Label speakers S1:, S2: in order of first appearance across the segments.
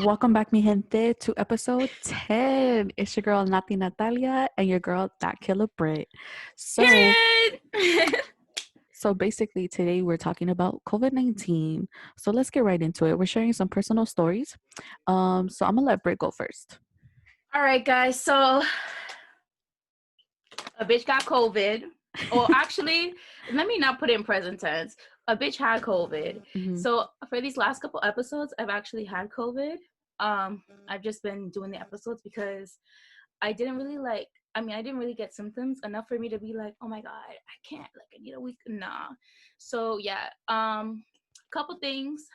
S1: Welcome back, mi gente, to episode 10. It's your girl, Nati Natalia, and your girl, That Killer Brit.
S2: Period.
S1: So basically, today we're talking about COVID-19. So let's get right into it. We're sharing some personal stories. So I'm going to let Brit go first.
S2: All right, guys. So a bitch got COVID. Or actually, let me not put it in present tense. A bitch had COVID.
S1: Mhm.
S2: So for these last couple episodes, I've actually had COVID. I've just been doing the episodes because I didn't really get symptoms enough for me to be like, oh my God, I can't, like, I need a week. Nah. So yeah, couple things.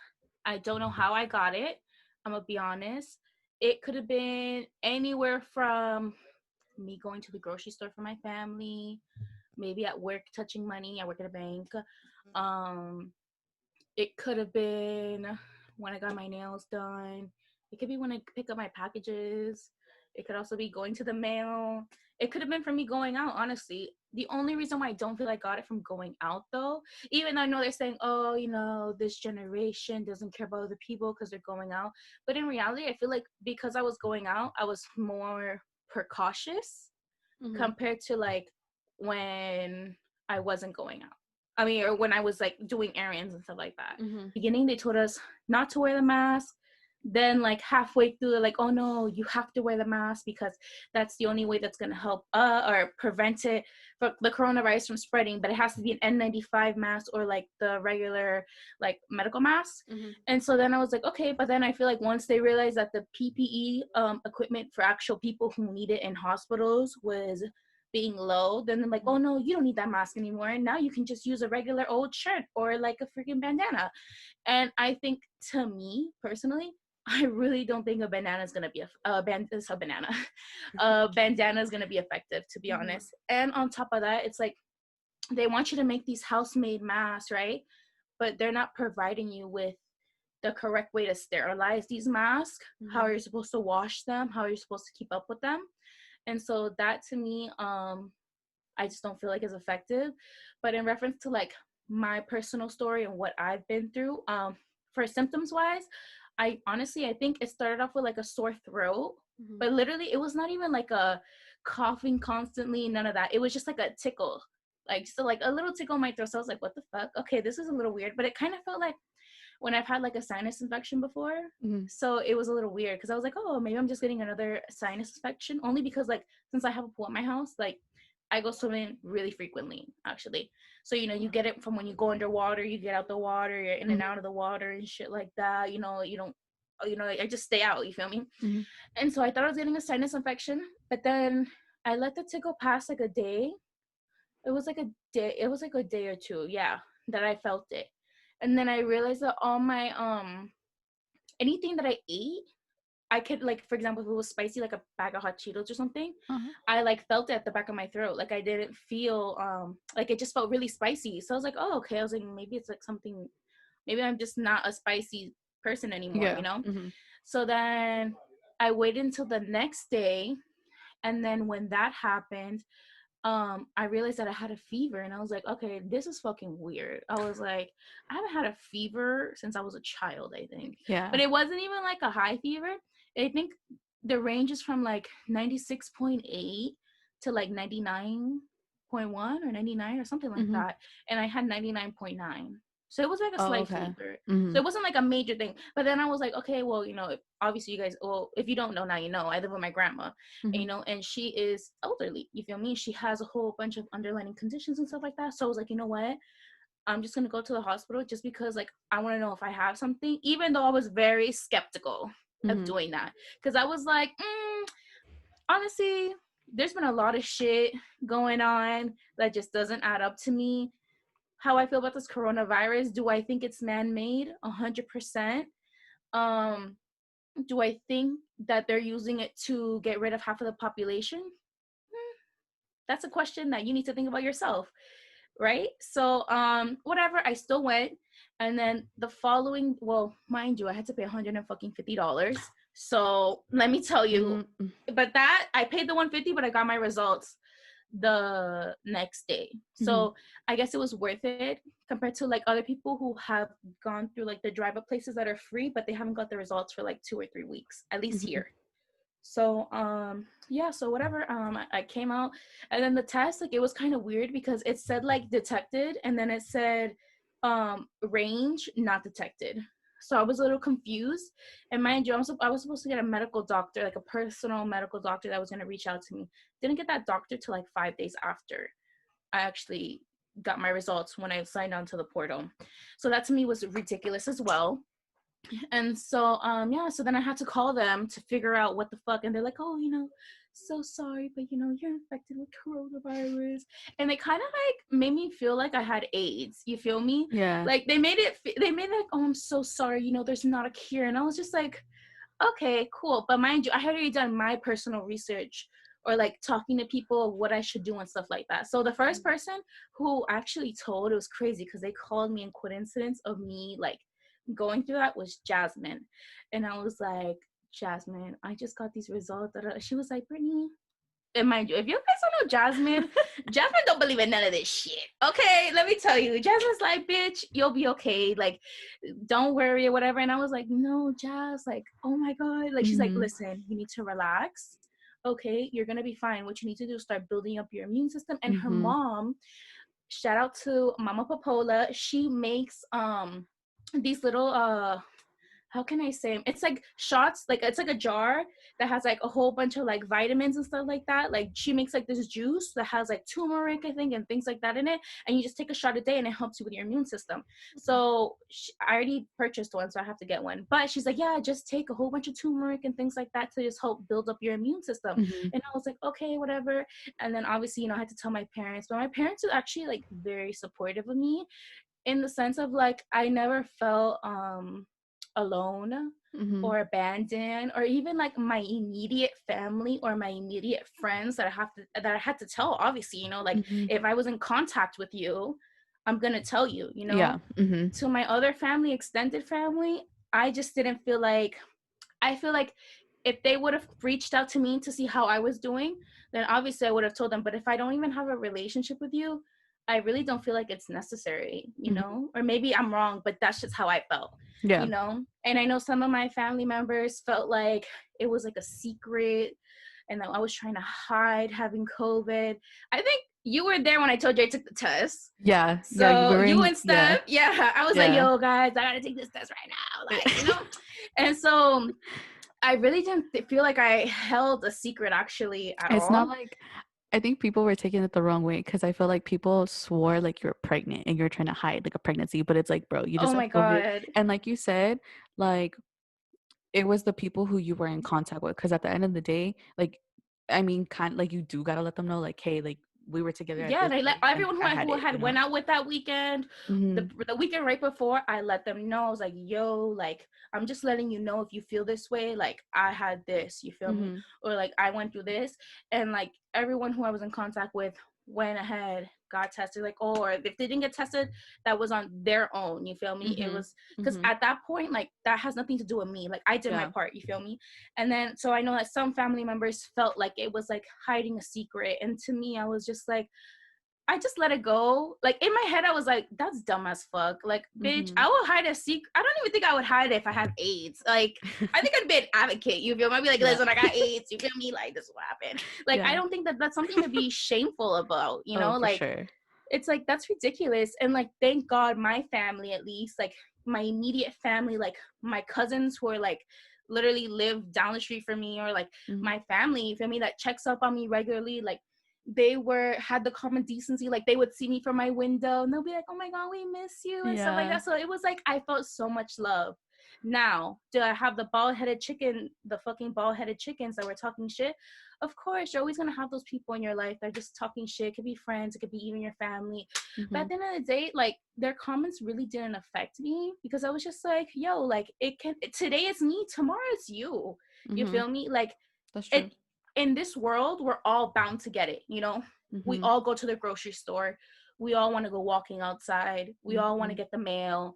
S2: I don't know how I got it. I'm gonna be honest. It could have been anywhere from me going to the grocery store for my family, maybe at work touching money. I work at a bank. It could have been when I got my nails done. It could be when I pick up my packages. It could also be going to the mail. It could have been from me going out, honestly. The only reason why I don't feel I got it from going out, though, even though I know they're saying, oh, this generation doesn't care about other people because they're going out. But in reality, I feel like because I was going out, I was more precautious compared to like when I wasn't going out. I mean, or when I was like doing errands and stuff like that. Beginning, they told us not to wear the mask. Then like halfway through, they're like, oh no, you have to wear the mask because that's the only way that's going to help or prevent it for the coronavirus from spreading. But it has to be an N95 mask or like the regular like medical mask. And so then I was like, okay, but then I feel like once they realized that the PPE equipment for actual people who need it in hospitals was being low, then they're like, oh no, you don't need that mask anymore, and now you can just use a regular old shirt or like a freaking bandana. And I think, to me personally, I really don't think a bandana is gonna be a bandana is gonna be effective, to be honest. And on top of that, it's like they want you to make these house-made masks, right? But they're not providing you with the correct way to sterilize these masks, how are you supposed to wash them, how are you supposed to keep up with them. And so that, to me, I just don't feel like is effective. But in reference to like my personal story and what I've been through, for symptoms wise, I think it started off with like a sore throat, but literally it was not even like a coughing constantly, none of that. It was just like a tickle, like so like a little tickle in my throat. So I was like, what the fuck? Okay, this is a little weird, but it kind of felt like when I've had like a sinus infection before. So it was a little weird because I was like, oh, maybe I'm just getting another sinus infection, only because like since I have a pool at my house, like I go swimming really frequently, actually. So, you get it from when you go underwater, you get out the water, you're in and out of the water and shit like that. You don't, I just stay out, you feel me? And so I thought I was getting a sinus infection, but then I let the tickle pass like a day. It was like a day or two, yeah, that I felt it. And then I realized that all my, anything that I ate, I could, like, for example, if it was spicy, like a bag of hot Cheetos or something, I like felt it at the back of my throat. Like I didn't feel, like it just felt really spicy. So I was like, oh, okay. I was like, maybe it's like something, maybe I'm just not a spicy person anymore, So then I waited until the next day. And then when that happened, I realized that I had a fever, and I was like, okay, this is fucking weird. I was like, I haven't had a fever since I was a child, I think.
S1: Yeah.
S2: But it wasn't even like a high fever. I think the range is from like 96.8 to like 99.1 or 99 or something like that. And I had 99.9. So it was like a slight fever. So it wasn't like a major thing. But then I was like, okay, well, obviously you guys, well, if you don't know now, I live with my grandma, and she is elderly, you feel me? She has a whole bunch of underlying conditions and stuff like that. So I was like, you know what? I'm just going to go to the hospital just because, like, I want to know if I have something, even though I was very skeptical of doing that. Because I was like, honestly, there's been a lot of shit going on that just doesn't add up to me. How I feel about this coronavirus, do I think it's man-made? 100%. Do I think that they're using it to get rid of half of the population? That's a question that you need to think about yourself, right? So, whatever, I still went. And then the following, well, mind you, I had to pay $150. So let me tell you, but that, I paid the $150, but I got my results the next day.
S1: Mm-hmm.
S2: So I guess it was worth it compared to like other people who have gone through like the drive up places that are free, but they haven't got the results for like 2 or 3 weeks, at least
S1: Mm-hmm.
S2: here. So yeah, so whatever, I came out, and then the test, like, it was kind of weird because it said like detected, and then it said range not detected. So I was a little confused. And mind you, I was supposed to get a medical doctor, like a personal medical doctor that was going to reach out to me. Didn't get that doctor till like 5 days after I actually got my results, when I signed on to the portal. So that to me was ridiculous as well. And so yeah, so then I had to call them to figure out what the fuck, and they're like, oh, so sorry, but you're infected with coronavirus. And they kind of like made me feel like I had AIDS, you feel me?
S1: Yeah.
S2: Like they made it like, oh, I'm so sorry, there's not a cure. And I was just like, okay, cool. But mind you, I had already done my personal research, or like talking to people of what I should do and stuff like that. So the first person who actually told, it was crazy because they called me in coincidence of me like going through that, was Jasmine. And I was like, Jasmine, I just got these results. She was like, Brittany, and mind you, if you guys don't know Jasmine, Jasmine don't believe in none of this shit. Okay, let me tell you. Jasmine's like, bitch, you'll be okay. Like, don't worry or whatever. And I was like, no, Jazz, like, oh my God. Like, she's like,
S1: Mm-hmm.
S2: listen, you need to relax. Okay, you're gonna be fine. What you need to do is start building up your immune system. And her
S1: Mm-hmm.
S2: mom, shout out to Mama Popola, she makes these little how can I say, it's like shots, like it's like a jar that has like a whole bunch of like vitamins and stuff like that. Like she makes like this juice that has like turmeric, I think, and things like that in it, and you just take a shot a day and it helps you with your immune system. So I already purchased one, so I have to get one. But she's like, yeah, just take a whole bunch of turmeric and things like that to just help build up your immune system.
S1: Mm-hmm.
S2: And I was like, okay, whatever. And then obviously, I had to tell my parents, but my parents are actually like very supportive of me, in the sense of like I never felt alone
S1: Mm-hmm.
S2: or abandoned, or even like my immediate family or my immediate friends that I had to tell, obviously, like
S1: Mm-hmm.
S2: if I was in contact with you, I'm gonna tell you,
S1: Yeah. Mm-hmm.
S2: to my other family, extended family. I just didn't feel like, I feel like if they would have reached out to me to see how I was doing, then obviously I would have told them. But if I don't even have a relationship with you, I really don't feel like it's necessary,
S1: Mm-hmm.
S2: Or maybe I'm wrong, but that's just how I felt,
S1: Yeah.
S2: And I know some of my family members felt like it was like a secret and that I was trying to hide having COVID. I think you were there when I told you I took the test.
S1: Yeah. Yeah. You
S2: So
S1: were
S2: you
S1: in.
S2: and
S1: Yeah.
S2: Steph, yeah, I was like,
S1: Yeah.
S2: yo, guys, I gotta take this test right now, like. And so I really didn't feel like I held a secret actually at
S1: It's not
S2: all.
S1: like, I think people were taking it the wrong way because I feel like people swore like you're pregnant and you're trying to hide like a pregnancy, but it's like, bro, you just
S2: Oh
S1: have
S2: my
S1: COVID.
S2: God.
S1: And like you said, like it was the people who you were in contact with. Because at the end of the day, like, I mean, kind like you do gotta let them know, like, hey, like we were together at
S2: Yeah,
S1: this
S2: and I let
S1: place and
S2: everyone
S1: I had
S2: who
S1: it,
S2: had went out with that weekend,
S1: Mm-hmm.
S2: the weekend right before, I let them know. I was like, yo, like, I'm just letting you know, if you feel this way, like I had this, you feel me?
S1: Mm-hmm.
S2: Or like I went through this. And like everyone who I was in contact with went ahead, got tested, like, oh, or if they didn't get tested, that was on their own, you feel me? It
S1: Mm-hmm.
S2: was because
S1: Mm-hmm.
S2: at that point, like that has nothing to do with me. Like I did my
S1: Yeah.
S2: part, you feel me? And then so I know that some family members felt like it was like hiding a secret. And to me, I was just like, I just let it go. Like in my head, I was like, "That's dumb as fuck." Like, bitch,
S1: Mm-hmm.
S2: I will hide a secret. I don't even think I would hide it if I have AIDS. Like, I think I'd be an advocate. You feel me? I'd be like,
S1: Yeah.
S2: "Listen, I got AIDS." You feel me? Like, this is what happened. Like, I
S1: Yeah.
S2: don't think that that's something to be shameful about.
S1: Oh, for
S2: Like,
S1: sure.
S2: it's like that's ridiculous. And like, thank God, my family, at least, like my immediate family, like my cousins who are like literally live down the street from me, or like
S1: Mm-hmm.
S2: my family, you feel me, that checks up on me regularly, like they had the common decency, like they would see me from my window and they'll be like, oh my God, we miss you and stuff like
S1: Yeah.
S2: that. So it was like I felt so much love. Now, do I have the fucking bald-headed chickens that were talking shit? Of course, you're always gonna have those people in your life that are just talking shit. It could be friends, it could be even your family. But
S1: Mm-hmm.
S2: at the end of the day, like their comments really didn't affect me, because I was just like, yo, like today it's me, tomorrow it's you. You
S1: Mm-hmm.
S2: feel me? Like
S1: That's true.
S2: it in this world, we're all bound to get it, We
S1: Mm-hmm.
S2: all go to the grocery store. We all want to go walking outside. We all want
S1: Mm-hmm.
S2: to get the mail.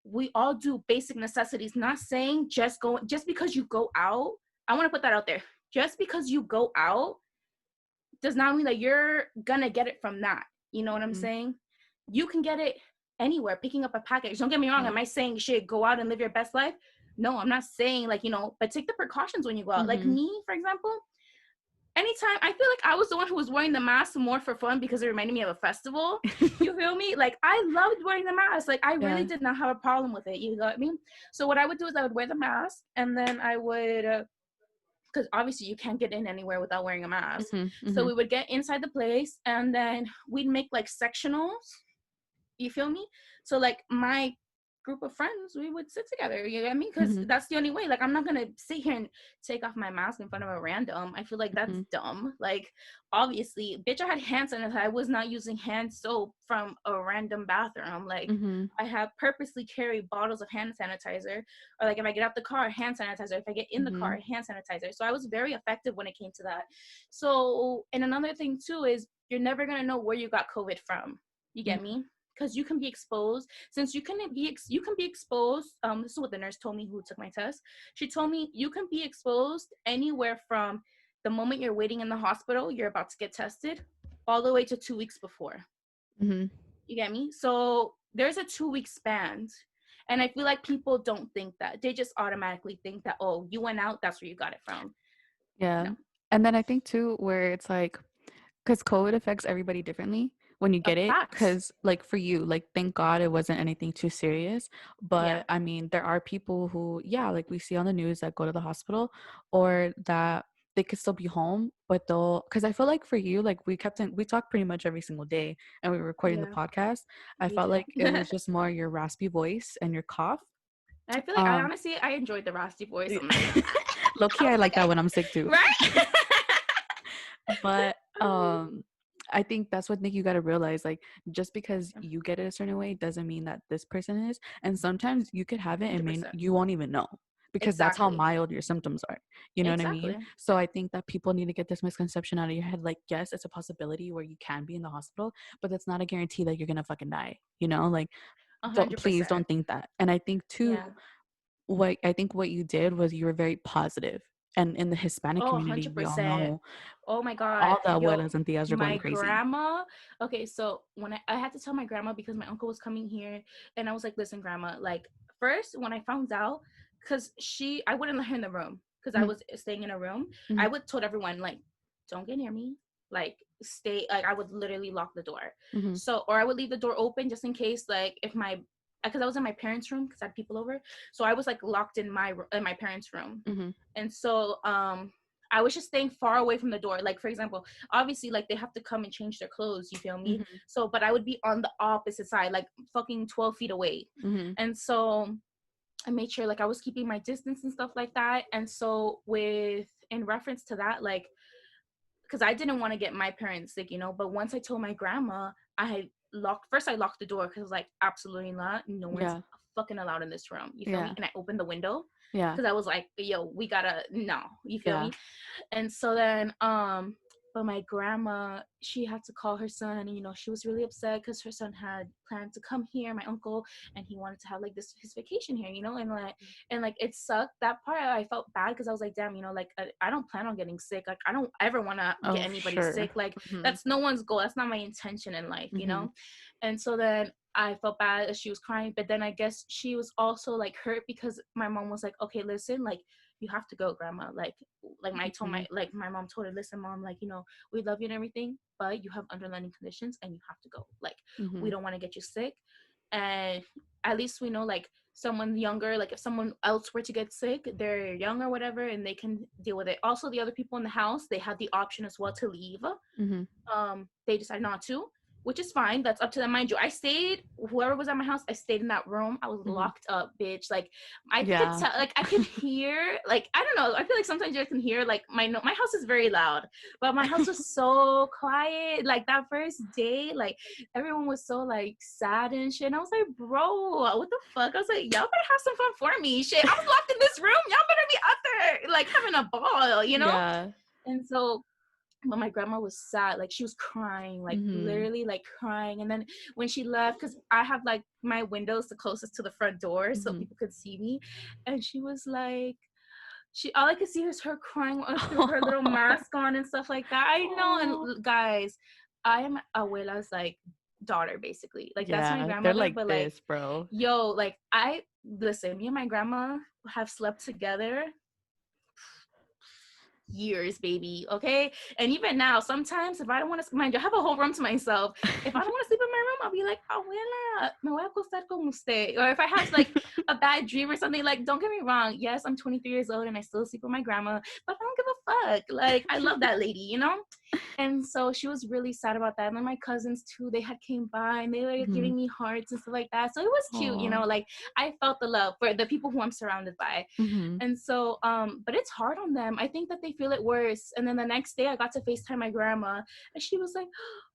S2: We all do basic necessities. Not saying just because you go out. I want to put that out there. Just because you go out does not mean that you're gonna get it from that. You know what I'm
S1: Mhm.
S2: saying? You can get it anywhere, picking up a package. Don't get me wrong.
S1: Yeah.
S2: Am I saying shit, go out and live your best life? No, I'm not saying like, but take the precautions when you go out. Like
S1: Mhm.
S2: me, for example, anytime I feel like I was the one who was wearing the mask more for fun because it reminded me of a festival. You feel me? Like I loved wearing the mask. Like I really
S1: Yeah.
S2: did not have a problem with it. You got me? So what I would do is I would wear the mask and then I would because obviously you can't get in anywhere without wearing a mask.
S1: Mhm.
S2: So
S1: Mhm.
S2: we would get inside the place and then we'd make like sectionals. You feel me? So like my group of friends, we would sit together. You know what I mean? Because
S1: Mhm.
S2: that's the only way. Like I'm not gonna sit here and take off my mask in front of a random. I feel like that's
S1: Mhm.
S2: dumb. Like obviously, bitch, I had hand sanitizer. I was not using hand soap from a random bathroom. Like
S1: Mhm.
S2: I have purposely carried bottles of hand sanitizer, or like if I get out the car, hand sanitizer. If I get in the car,
S1: Mhm.
S2: hand sanitizer. So I was very effective when it came to that. So and another thing too is you're never gonna know where you got COVID from. You get
S1: Mhm.
S2: me? Because you can be exposed. Since you can be exposed. This is what the nurse told me who took my test. She told me you can be exposed anywhere from the moment you're waiting in the hospital, you're about to get tested, all the way to 2 weeks before.
S1: Mhm.
S2: You get me? So there's a 2 week span. And I feel like people don't think that. They just automatically think that, oh, you went out, that's where you got it from.
S1: Yeah.
S2: No.
S1: And then I think too, where it's like, because COVID affects everybody differently when you get it.
S2: Facts.
S1: Because, like, for you, like, thank God it wasn't anything too serious.
S2: Yeah.
S1: But I mean, there are people who, yeah, like we see on the news that go to the hospital or that they could still be home, but they'll, because I feel like for you, like, we talk pretty much every single day and we were recording the
S2: Yeah.
S1: podcast. I
S2: We
S1: felt
S2: did.
S1: like it was just more your raspy voice and your cough.
S2: I feel like I
S1: Um,
S2: honestly I enjoyed the raspy voice. I'm not gonna lie.
S1: Low
S2: I
S1: key, I
S2: was like,
S1: like that when I'm sick too.
S2: right?
S1: But I think that's what Nick you gotta realize. Like, just because you get it a certain way doesn't mean that this person is. And sometimes you could have it and
S2: 100%.
S1: you won't even know because that's how
S2: Exactly.
S1: mild your symptoms are. You know what I mean?
S2: Exactly.
S1: So I think that people need to get this misconception out of your head. Like, yes, it's a possibility where you can be in the hospital, but that's not a guarantee that you're gonna fucking die. You know, like
S2: A
S1: don't
S2: hundred
S1: please don't
S2: percent.
S1: think that. And I think too,
S2: Yeah.
S1: what you did was you were very positive. And in the Hispanic
S2: Oh,
S1: community, we all
S2: 100%.
S1: know
S2: Oh my God.
S1: all the
S2: Yo,
S1: abuelas and tias are going
S2: my
S1: crazy.
S2: grandma. Okay, so when I had to tell my grandma because my uncle was coming here, and I was like, listen, grandma, like, first, when I found out, because I wouldn't let her in the room because I
S1: Mhm,
S2: was staying in a room, I
S1: mhm,
S2: would told everyone, like, don't get near me. Like, stay, like, I would literally lock the door.
S1: mhm,
S2: So, or I would leave the door open just in case, like, because I was in my parents' room because I had people over. So I was like locked in my parents' room.
S1: mhm,
S2: And so I was just staying far away from the door. Like, for example, obviously, like, they have to come and change their clothes, you feel me?
S1: mhm,
S2: So, but I would be on the opposite side, like fucking 12 feet away.
S1: mhm,
S2: And so I made sure, like, I was keeping my distance and stuff like that. And so, in reference to that, like, because I didn't want to get my parents sick, but once I told my grandma, I locked the door because I was like, absolutely not. No one's
S1: yeah,
S2: fucking allowed in this room. You feel me?
S1: yeah,
S2: And I opened the window
S1: yeah,
S2: because I was like, yo, we gotta, no, you feel
S1: yeah,
S2: me? And so then but my grandma, she had to call her son, and she was really upset because her son had planned to come here, my uncle, and he wanted to have like this his vacation here, and like it sucked. That part I felt bad because I was like, damn, like I don't plan on getting sick. Like I don't ever want to get
S1: oh,
S2: anybody
S1: sure.
S2: sick. Like
S1: Mhm,
S2: that's no one's goal. That's not my intention in life.
S1: mhm,
S2: And so then I felt bad as she was crying, but then I guess she was also like hurt because my mom was like, okay, listen, like you have to go, grandma.
S1: mhm,
S2: My mom told her, listen, mom, like, we love you and everything, but you have underlying conditions and you have to go. Like, we
S1: mhm,
S2: don't want to get you sick. And at least we know, like, someone younger, like if someone else were to get sick, they're young or whatever, and they can deal with it. Also, the other people in the house, they had the option as well to leave.
S1: mhm,
S2: They decided not to, which is fine. That's up to them. Mind you, I stayed, whoever was at my house, I stayed in that room. I was
S1: mhm.
S2: locked up, bitch. Like I could
S1: Yeah.
S2: tell, like I could hear, like I don't know, I feel like sometimes you can hear, like my house is very loud, but my house was so quiet. Like that first day, like everyone was so like sad and shit, and I was like, bro, what the fuck? I was like, y'all better have some fun for me. Shit, I was locked in this room, y'all better be out there like having a ball.
S1: Yeah.
S2: And so, but my grandma was sad, like she was crying, like
S1: Mhm,
S2: literally like crying. And then when she left, because I have like my windows the closest to the front door so
S1: mhm,
S2: people could see me, and all I could see is her crying through her little mask on and stuff like that. I know, and guys, I am abuela's like daughter basically. Like that's my
S1: Yeah, they're
S2: grandmother,
S1: like
S2: but like,
S1: this, bro.
S2: yo, like I listen, me and my grandma have slept together years, baby. Okay. And even now, sometimes if I don't want to, mind you, I have a whole room to myself. If I don't want to sleep in my room, I'll be like, abuela, me voy a acostar con usted. Or if I have like a bad dream or something, like, don't get me wrong. Yes, I'm 23 years old and I still sleep with my grandma, but I don't give a fuck. Like, I love that lady, you know? And so she was really sad about that. And then my cousins too, they had came by and they were
S1: Mhm.
S2: giving me hearts and stuff like that. So it was cute, you know,
S1: Aw.
S2: like I felt the love for the people who I'm surrounded by.
S1: Mhm.
S2: And so, but it's hard on them. I think that they feel it worse. And then the next day I got to FaceTime my grandma and she was like,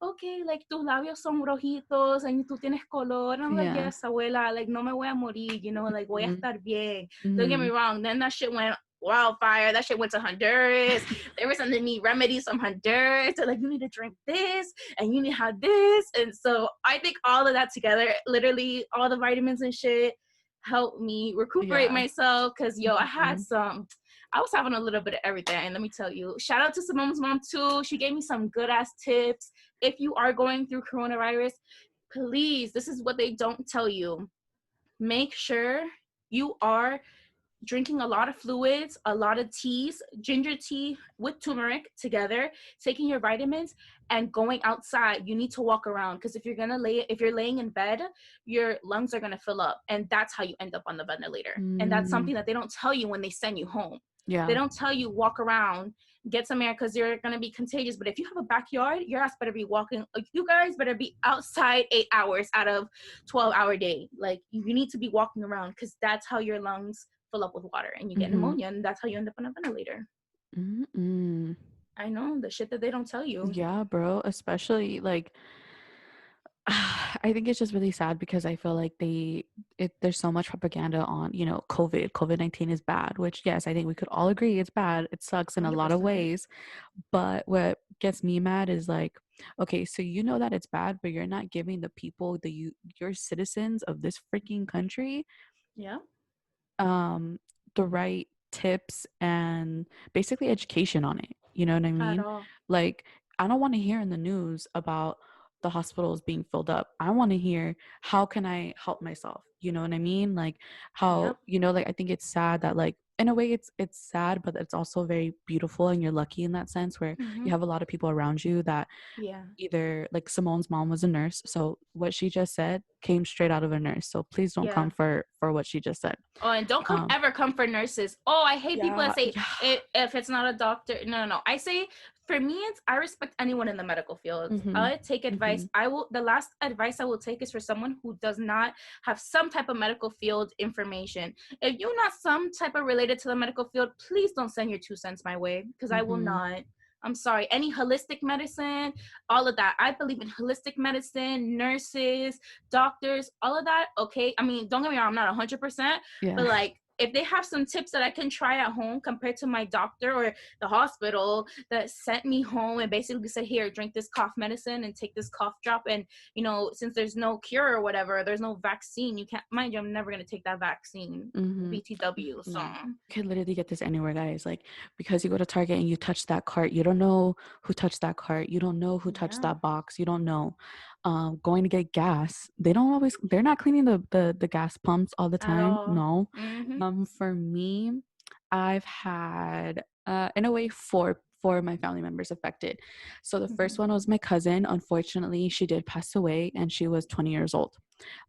S2: okay, like tus labios son rojitos and tú tienes color. And I'm like,
S1: Yeah.
S2: yes, abuela, like no me voy a morir, you know, like voy a
S1: Mhm.
S2: estar bien. Don't get me
S1: Mhm.
S2: wrong. Then that shit went wildfire. That shit went to Honduras. They were sending me remedies from Honduras. They're like, you need to drink this and you need to have this. And so I think all of that together, literally all the vitamins and shit, helped me recuperate
S1: Yeah.
S2: myself. Cause yo,
S1: Mhm.
S2: I was having a little bit of everything. And let me tell you, shout out to Simone's mom too. She gave me some good ass tips. If you are going through coronavirus, please, this is what they don't tell you. Make sure you are drinking a lot of fluids, a lot of teas, ginger tea with turmeric together, taking your vitamins and going outside. You need to walk around because if you're laying in bed, your lungs are going to fill up and that's how you end up on the ventilator. And that's
S1: Mm.
S2: something that they don't tell you when they send you home. They
S1: Yeah.
S2: don't tell you walk around, get some air because you're going to be contagious. But if you have a backyard, your ass better be walking. You guys better be outside 8 hours out of 12-hour day. Like you need to be walking around because that's how your lungs fill up with water and you get
S1: Mhm.
S2: pneumonia and that's how you end up on a ventilator.
S1: Mm-mm.
S2: I know the shit that they don't tell you.
S1: Yeah, bro. Especially like I think it's just really sad because I feel like there's so much propaganda on, COVID-19 is bad, which yes, I think we could all agree it's bad. It sucks in a lot of
S2: 100%.
S1: ways. But what gets me mad is like, okay, so you know that it's bad, but you're not giving the people, your citizens of this freaking country,
S2: Yeah.
S1: um, the right tips and basically education on it. You know what I
S2: At
S1: mean?
S2: all.
S1: Like, I don't want to hear in the news about the hospitals being filled up. I want to hear, how can I help myself? You know what I mean? Like how,
S2: Yep.
S1: like I think it's sad that, like, in a way it's sad, but it's also very beautiful and you're lucky in that sense where you
S2: Mm-hmm.
S1: have a lot of people around you that
S2: Yeah.
S1: either, like, Simone's mom was a nurse, so what she just said came straight out of a nurse. So please don't come
S2: Yeah.
S1: for what she just said.
S2: Oh, and don't
S1: Um
S2: ever come for nurses. Oh, I hate people that
S1: yeah,
S2: say
S1: yeah.
S2: if it's not a doctor. No, no, no. I say for me, I respect anyone in the medical field.
S1: Mhm.
S2: I take advice.
S1: Mhm.
S2: The last advice I will take is for someone who does not have some type of medical field information. If you're not some type of related to the medical field, please don't send your 2 cents my way because I will
S1: Mhm.
S2: not. I'm sorry. Any holistic medicine, all of that. I believe in holistic medicine, nurses, doctors, all of that. Okay. I mean, don't get me wrong, I'm not 100%,
S1: Yeah.
S2: but like if they have some tips that I can try at home compared to my doctor or the hospital that sent me home and basically said, here, drink this cough medicine and take this cough drop. And, since there's no cure or whatever, there's no vaccine. You can't, mind you, I'm never going to take that vaccine.
S1: Mhm.
S2: BTW. So,
S1: No. You can literally get this anywhere, guys. Like, because you go to Target and you touch that cart, you don't know who touched that cart. You don't know who touched
S2: yeah,
S1: that box. You don't know. Going to get gas, they're not cleaning the gas pumps all the
S2: at
S1: time.
S2: all.
S1: No.
S2: Mm-hmm.
S1: For me, I've had, in a way, four of my family members affected. So the
S2: Mm-hmm.
S1: first one was my cousin. Unfortunately, she did pass away and she was 20 years old.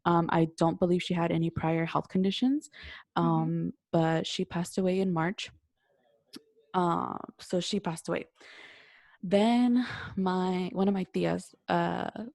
S1: I don't believe she had any prior health conditions,
S2: Mm-hmm.
S1: but she passed away in March. So she passed away. Then one of my tias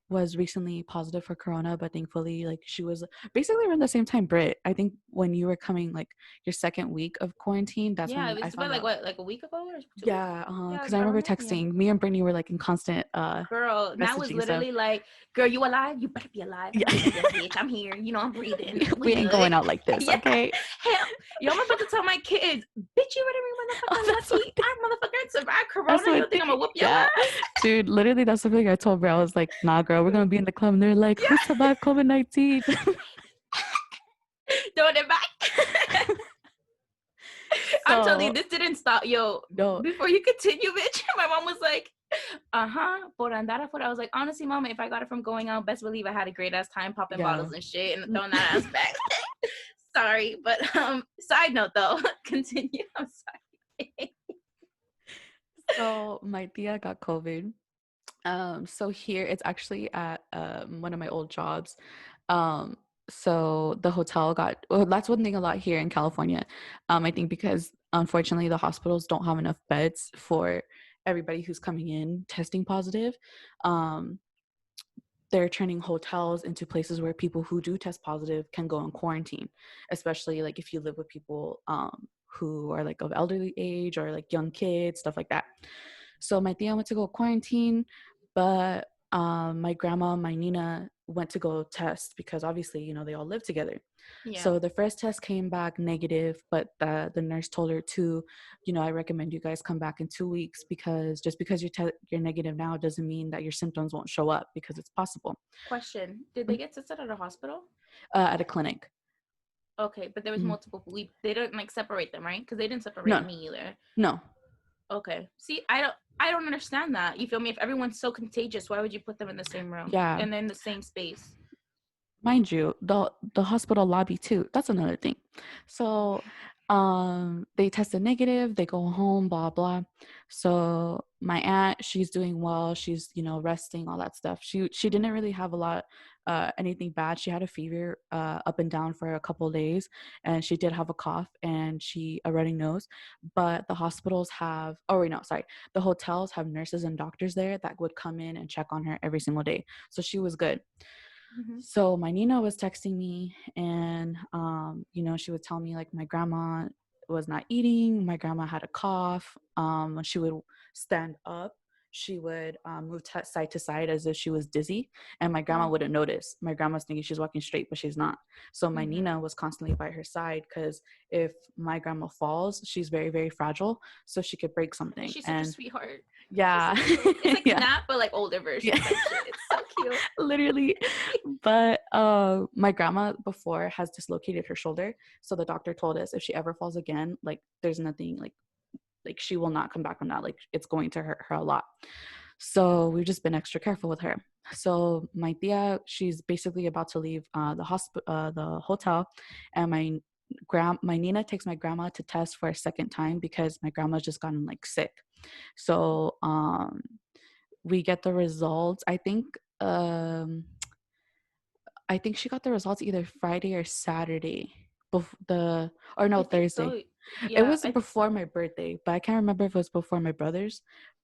S1: was recently positive for corona, but thankfully, like, she was basically around the same time, Brit. I think when you were coming, like, your second week of quarantine, that's
S2: Yeah,
S1: when
S2: it
S1: I
S2: was about
S1: found
S2: like
S1: out.
S2: what, like a week ago or 2 weeks?
S1: Yeah,
S2: Yeah,
S1: because I remember
S2: around there. Yeah.
S1: texting. Me and Brittany were, like, in constant
S2: Girl, that was
S1: messaging stuff.
S2: literally like, girl, you alive? You better be alive.
S1: Yeah.
S2: I'm here, yes, bitch. I'm here. I'm breathing. We
S1: We ain't
S2: good.
S1: going out like this,
S2: Yeah.
S1: okay?
S2: Hell, yo, I'm about to tell my kids, bitch, you better be
S1: Oh,
S2: motherfucking
S1: that's
S2: lucky.
S1: what they,
S2: I motherfucking survived corona.
S1: that's
S2: You
S1: what
S2: don't think I'm
S1: they,
S2: gonna whoop your
S1: yeah.
S2: ass?
S1: Dude, literally, that's something I told bro. I was like, nah, girl, we're gonna be in the club. And they're like,
S2: Yeah.
S1: who survived COVID-19?
S2: Throwing it back. I'm telling you,
S1: So
S2: this didn't stop. Yo,
S1: no,
S2: before you continue, bitch, my mom was like, por andar afuera. I was like, honestly, mom, if I got it from going out, best believe I had a great ass time popping
S1: yeah.
S2: bottles and shit and throwing that ass back. Sorry, but side note though, continue. I'm sorry.
S1: So my tia got COVID. So here it's actually at one of my old jobs. Um, so the hotel got, well, that's one thing a lot here in California. I think because unfortunately the hospitals don't have enough beds for everybody who's coming in testing positive. Um, they're turning hotels into places where people who do test positive can go in quarantine, especially like if you live with people who are like of elderly age or like young kids, stuff like that. So my tia went to go quarantine, but my grandma, my Nina went to go test because obviously, you know, they all live together.
S2: Yeah.
S1: So the first test came back negative, but the nurse told her to, you know, I recommend you guys come back in 2 weeks because just because you're negative now doesn't mean that your symptoms won't show up because it's possible.
S2: Question: did they get tested at a hospital?
S1: At a clinic.
S2: Okay, but there was
S1: Mhm.
S2: multiple. They didn't like separate them, right? Because they didn't separate
S1: No,
S2: me either.
S1: no.
S2: Okay. See, I don't understand that. You feel me? If everyone's so contagious, why would you put them in the same room
S1: Yeah.
S2: and in the same space?
S1: Mind you, the hospital lobby too. That's another thing. So they tested negative, they go home, blah blah. So my aunt, she's doing well, she's, you know, resting, all that stuff. She didn't really have a lot anything bad. She had a fever up and down for a couple of days, and she did have a cough and a runny nose. But the hospitals have, oh wait, no, sorry. The hotels have nurses and doctors there that would come in and check on her every single day. So she was good.
S2: Mm-hmm.
S1: So my Nina was texting me, and you know, she would tell me like my grandma was not eating, my grandma had a cough. When she would stand up, she would move side to side as if she was dizzy, and my grandma
S2: Oh.
S1: wouldn't notice. My grandma's thinking she's walking straight, but she's not. So my
S2: Mm-hmm.
S1: Nina was constantly by her side because if my grandma falls, she's very, very fragile, so she could break something.
S2: She's such a
S1: And
S2: sweetheart. She's
S1: yeah,
S2: so cute. It's like
S1: yeah,
S2: Snap, but like older version
S1: yeah.
S2: type shit. It's so cute.
S1: Literally. But my grandma before has dislocated her shoulder, so the doctor told us if she ever falls again, like there's nothing like she will not come back from that, like it's going to hurt her a lot. So we've just been extra careful with her. So my tia, she's basically about to leave the hotel, and my Nina takes my grandma to test for a second time because my grandma's just gotten like sick. So we get the results. I think she got the results either Friday or Saturday. Or no,
S2: I think
S1: Thursday.
S2: so.
S1: It
S2: Yeah,
S1: was before my birthday, but I can't remember if it was before my brother's.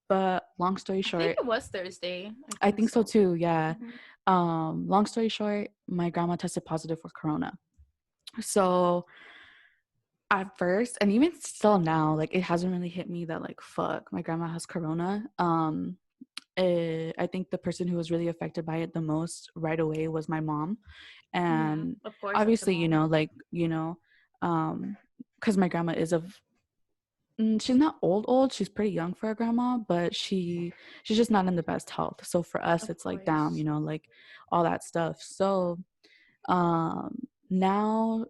S1: But long story
S2: I think
S1: short,
S2: it was Thursday. I
S1: I
S2: think
S1: think so
S2: so.
S1: too. Yeah.
S2: Mm-hmm.
S1: Long story short, my grandma tested positive for corona. So at first, and even still now, like it hasn't really hit me that like fuck, my grandma has corona. I think the person who was really affected by it the most right away was my mom.
S2: Yeah,
S1: And
S2: of course, it's your
S1: obviously, you
S2: mom.
S1: know, like, you know, because my grandma is she's not old, she's pretty young for a grandma, but she's just not in the best health. So for us,
S2: Of
S1: it's like, damn, you
S2: course.
S1: know, like all that stuff. So um now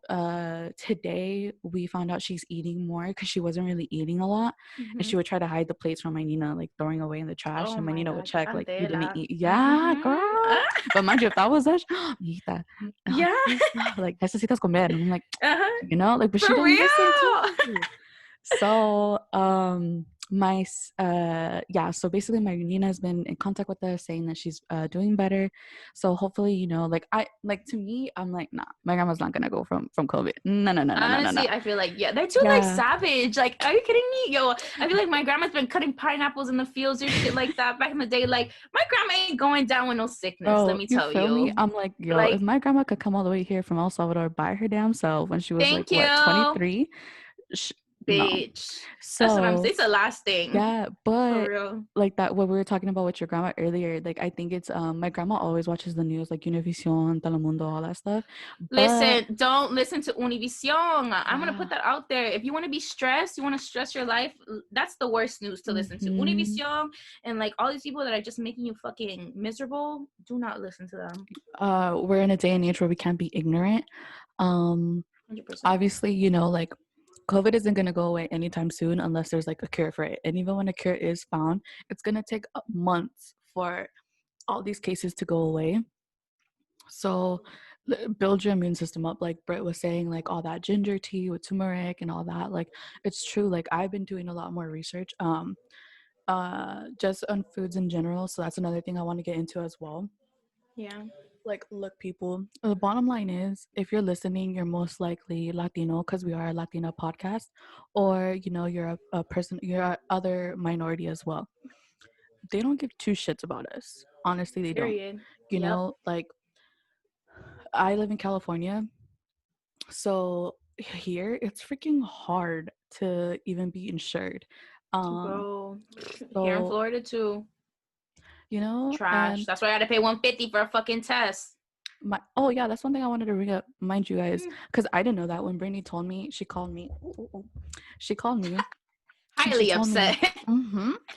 S1: today we found out she's eating more because she wasn't really eating a lot, and
S2: Mm-hmm.
S1: she would try to hide the plates from my Nina, like throwing away in the trash,
S2: Oh
S1: and my
S2: my
S1: Nina would
S2: God, qué
S1: check like you didn't
S2: candela.
S1: eat. Yeah,
S2: Mm-hmm.
S1: girl. But mind you, if that was us, mijita,
S2: Yeah.
S1: like necesitas comer, and I'm like,
S2: Uh-huh.
S1: you know, like, but she
S2: For
S1: didn't listen
S2: real.
S1: too. So yeah, so basically my Nina has been in contact with us saying that she's doing better. So hopefully, you know, like I like to me, I'm like, nah, my grandma's not gonna go from COVID. No, no, no, no, no, no, no.
S2: Honestly, I feel like, yeah, they're too like
S1: Yeah.
S2: savage. Like, are you kidding me? Yo, I feel like my grandma's been cutting pineapples in the fields or shit like that back in the day. Like, my grandma ain't going down with no sickness, let
S1: Bro,
S2: me
S1: you
S2: tell
S1: feel me?
S2: you.
S1: I'm like, yo, if
S2: Like,
S1: my grandma could come all the way here from El Salvador by her damn self when she was like,
S2: thank
S1: what,
S2: you,
S1: 23? No.
S2: bitch. That's what I'm saying.
S1: So
S2: It's the last thing.
S1: yeah,
S2: For
S1: but
S2: real.
S1: like that what we were talking about with your grandma earlier, like I think it's my grandma always watches the news like Univision, Telemundo, all that stuff. But
S2: Listen, don't listen to Univision. I'm gonna
S1: yeah.
S2: put that out there. If you want to be stressed, you want to stress your life, that's the worst news to listen to.
S1: Hmm.
S2: Univision and like all these people that are just making you fucking miserable, do not listen to them.
S1: We're in a day and age where we can't be ignorant.
S2: 100%.
S1: Obviously, you know, like COVID isn't going to go away anytime soon unless there's like a cure for it. And even when a cure is found, it's going to take months for all these cases to go away. So build your immune system up, like Brit was saying, like all that ginger tea with turmeric and all that. Like it's true. Like I've been doing a lot more research just on foods in general. So that's another thing I want to get into as well.
S2: Yeah.
S1: Like, look, people, the bottom line is if you're listening, you're most likely Latino because we are a Latina podcast, or you're a person, you're a other minority as well. They don't give two shits about us. Honestly, they don't.
S2: Period. Yep.
S1: Like I live in California, so here it's freaking hard to even be insured. Um,
S2: Bro, here in
S1: so
S2: Florida too. Trash.
S1: and
S2: That's why I had to pay 150 for a fucking test.
S1: oh yeah, that's one thing I wanted to bring up, mind you guys, because I didn't know that when Brittany told me, she called me. She called me and she
S2: Highly
S1: told me,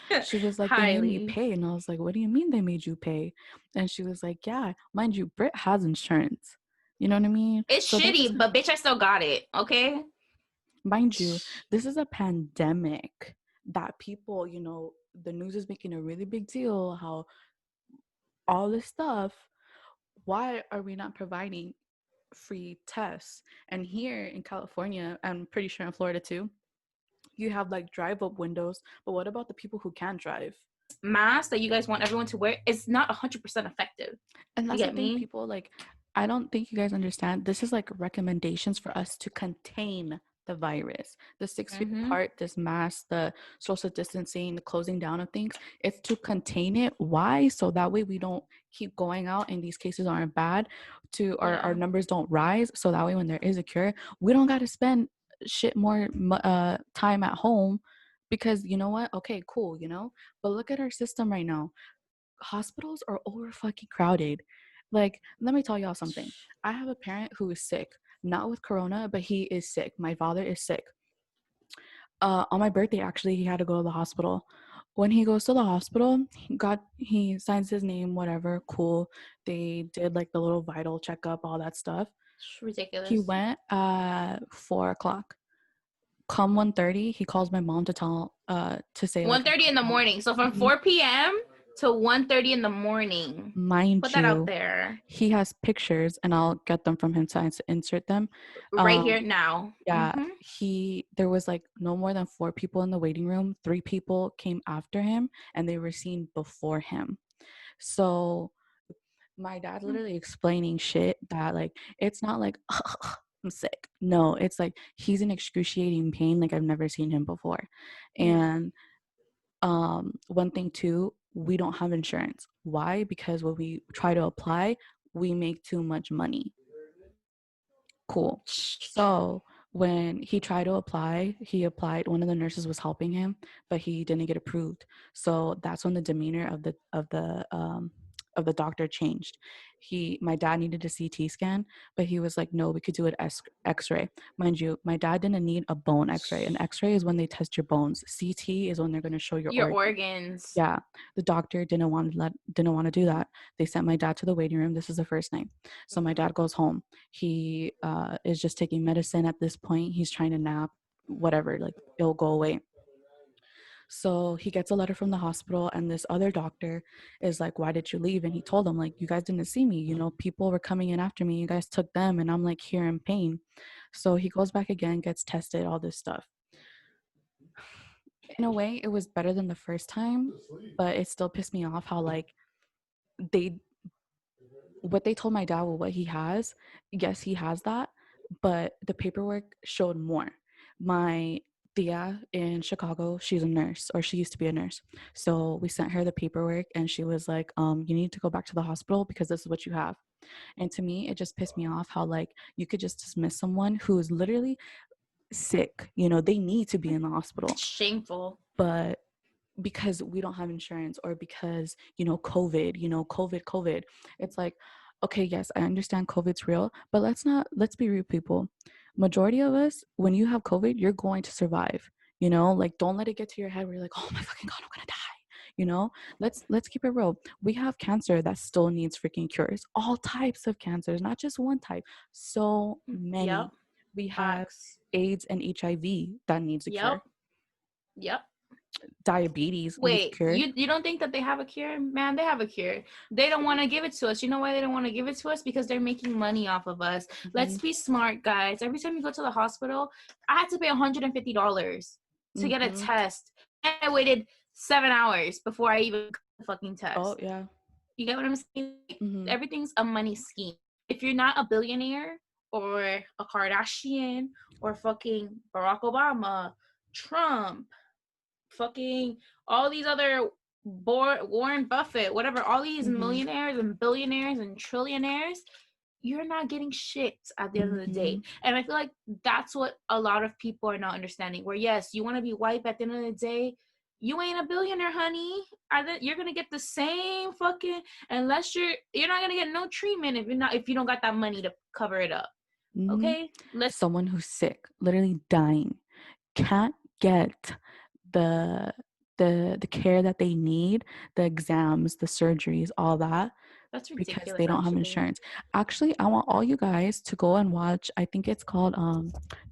S2: upset.
S1: she was like, they made me
S2: Highly.
S1: pay, and I was like, what do you mean they made you pay? And she was like, yeah, mind you, Britt has insurance. You know what I mean?
S2: It's
S1: So this is,
S2: shitty, but bitch, I still got it. Okay.
S1: mind you, this is a pandemic that people, the news is making a really big deal how all this stuff. Why are we not providing free tests? And here in California, I'm pretty sure in Florida too, you have like drive up windows, but what about the people who can't drive?
S2: Mask that you guys want everyone to wear is not 100% effective.
S1: And
S2: You
S1: that's the
S2: get
S1: thing,
S2: me?
S1: people, like, I don't think you guys understand. This is like recommendations for us to contain the virus. The 6 feet
S2: Mm-hmm.
S1: apart, this mask, the social distancing, the closing down of things, it's to contain it. Why? So that way we don't keep going out and these cases aren't bad, to our
S2: Yeah.
S1: numbers don't rise. So that way when there is a cure, we don't got to spend shit more time at home, because you know what? Okay, cool, but look at our system right now. Hospitals are over fucking crowded. Like, let me tell y'all something. I have a parent who is sick, not with corona, but he is sick. My father is sick. On my birthday, actually, he had to go to the hospital. When he goes to the hospital, he signs his name, whatever, cool. They did like the little vital checkup, all that stuff.
S2: It's
S1: He
S2: ridiculous.
S1: went at 4 o'clock. Come 1:30, he calls my mom to say like I'm
S2: 1:30 in
S1: coming
S2: the
S1: home.
S2: morning. So from
S1: Mhm.
S2: 4 p.m. to 1:30 in the morning.
S1: Mind
S2: Put that out
S1: you,
S2: there.
S1: he has pictures, and I'll get them from him to insert them.
S2: Right
S1: Um,
S2: here now.
S1: yeah,
S2: Mm-hmm.
S1: there was like no more than 4 people in the waiting room. 3 people came after him, and they were seen before him. So my dad literally explaining shit that like it's not like I'm sick. No, it's like he's in excruciating pain like I've never seen him before.
S2: Yeah.
S1: And one thing too, we don't have insurance. Why? Because when we try to apply, we make too much money. Cool. So when he tried to apply, he applied. One of the nurses was helping him, but he didn't get approved. So that's when the demeanor of the doctor changed. My dad needed a CT scan, but he was like, no, we could do an X-ray. Mind you, my dad didn't need a bone X-ray. An X-ray is when they test your bones. CT is when they're going to show your
S2: Your
S1: organs.
S2: organs.
S1: Yeah, the doctor didn't want to do that. They sent my dad to the waiting room. This is the first night. So my dad goes home. He is just taking medicine at this point. He's trying to nap, whatever, like it'll go away. So he gets a letter from the hospital, and this other doctor is like, why did you leave? And he told them, like, you guys didn't see me. People were coming in after me. You guys took them, and I'm like here in pain. So he goes back again, gets tested, all this stuff. In a way, it was better than the first time, but it still pissed me off how like they what they told my dad with what he has. Yes, he has that, but the paperwork showed more. My tia in Chicago, she's a nurse, or she used to be a nurse. So we sent her the paperwork, and she was like, you need to go back to the hospital because this is what you have. And to me, it just pissed me off how like you could just dismiss someone who is literally sick. They need to be in the hospital,
S2: Shameful.
S1: but because we don't have insurance, or because COVID, it's like, okay, yes, I understand COVID's real, but let's be real, people. Majority of us, when you have COVID, you're going to survive. Like, don't let it get to your head where you're like, oh my fucking god, I'm gonna die. Let's keep it real. We have cancer that still needs freaking cures, all types of cancers, not just one type, so
S2: Yep.
S1: many. We have
S2: Facts.
S1: AIDS and HIV that needs a
S2: Yep.
S1: cure.
S2: Yep.
S1: Diabetes needs a
S2: Wait,
S1: cure.
S2: you don't think that they have a cure? Man, they have a cure. They don't want to give it to us. You know why they don't want to give it to us? Because they're making money off of us. Let's
S1: Mm-hmm.
S2: be smart, guys. Every time you go to the hospital, I had to pay $150 to get a
S1: Mm-hmm.
S2: test. And I waited 7 hours before I even got the fucking
S1: Oh
S2: test.
S1: yeah.
S2: You get what I'm saying?
S1: Mm-hmm.
S2: Everything's a money scheme. If you're not a billionaire or a Kardashian or fucking Barack Obama, Trump, fucking all these other Warren Buffett, whatever, all these
S1: Mm-hmm.
S2: millionaires and billionaires and trillionaires, you're not getting shit at the end of the
S1: Mm-hmm.
S2: day. And I feel like that's what a lot of people are not understanding. Where yes, you want to be white, but at the end of the day, you ain't a billionaire, honey. You're gonna get the same fucking unless you're not gonna get no treatment if you don't got that money to cover it up.
S1: Mm-hmm.
S2: Okay, let's
S1: Someone who's sick, literally dying, can't get the the care that they need, the exams, the surgeries, all that,
S2: that's
S1: because
S2: ridiculous
S1: they don't have
S2: actually.
S1: insurance. Actually, I want all you guys to go and watch, I think it's called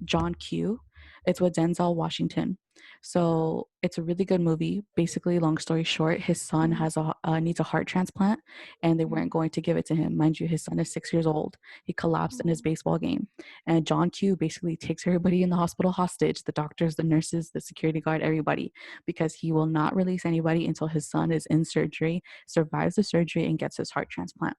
S1: John Q. It's with Denzel Washington. So it's a really good movie. Basically, long story short, his son
S2: Mm-hmm.
S1: has a needs a heart transplant, and they
S2: Mm-hmm.
S1: weren't going to give it to him. Mind you, his son is 6 years old. He collapsed in his baseball game, and John Q basically takes everybody in the hospital hostage: the doctors, the nurses, the security guard, everybody, because he will not release anybody until his son is in surgery, survives the surgery, and gets his heart transplant.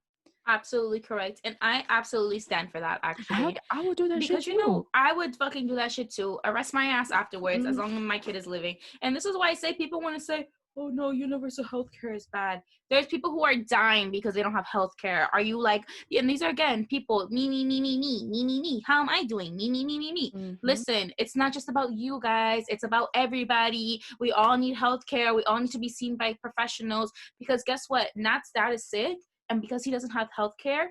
S2: Absolutely correct. And I absolutely stand for that
S1: Heck,
S2: actually.
S1: I will do that shit
S2: Because
S1: too.
S2: I would fucking do that shit too. Arrest my ass afterwards as
S1: Mm,
S2: long as my kid is living. And this is why I say people want to say, oh no, universal health care is bad. There's people who are dying because they don't have health care. Are you like, yeah, and these are again people, me. How am I doing? Me.
S1: mm-hmm,
S2: Listen, it's not just about you guys, it's about everybody. We all need health care. We all need to be seen by professionals because guess what? Nat's dad is sick, and because he doesn't have health care,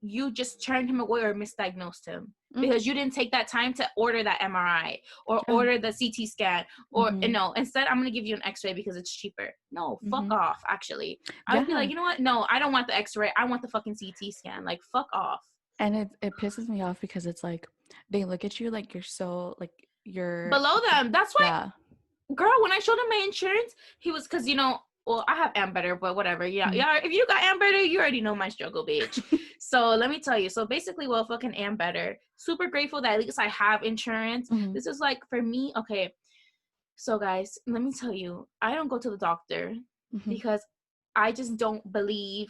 S2: you just turned him away or misdiagnosed him
S1: mm,
S2: because you didn't take that time to order that MRI or
S1: yeah,
S2: order the CT scan or
S1: mm-hmm,
S2: no, instead I'm going to give you an x-ray because it's cheaper. No, fuck
S1: mm-hmm,
S2: off actually. I would be like,
S1: yeah.
S2: you know what? No, I don't want the x-ray. I want the fucking CT scan. Like fuck off.
S1: And it pisses me off because it's like they look at you like you're so like you're
S2: Below them. That's why
S1: yeah.
S2: girl, when I showed him my insurance, he was because well, I have Ambetter, but whatever. Yeah,
S1: Mm.
S2: yeah. If you got Ambetter, you already know my struggle, bitch. So let me tell you. So basically, well, fucking Ambetter. Super grateful that at least I have insurance.
S1: Mm-hmm,
S2: This is like for me. Okay, so guys, let me tell you, I don't go to the doctor
S1: mm-hmm,
S2: because I just don't believe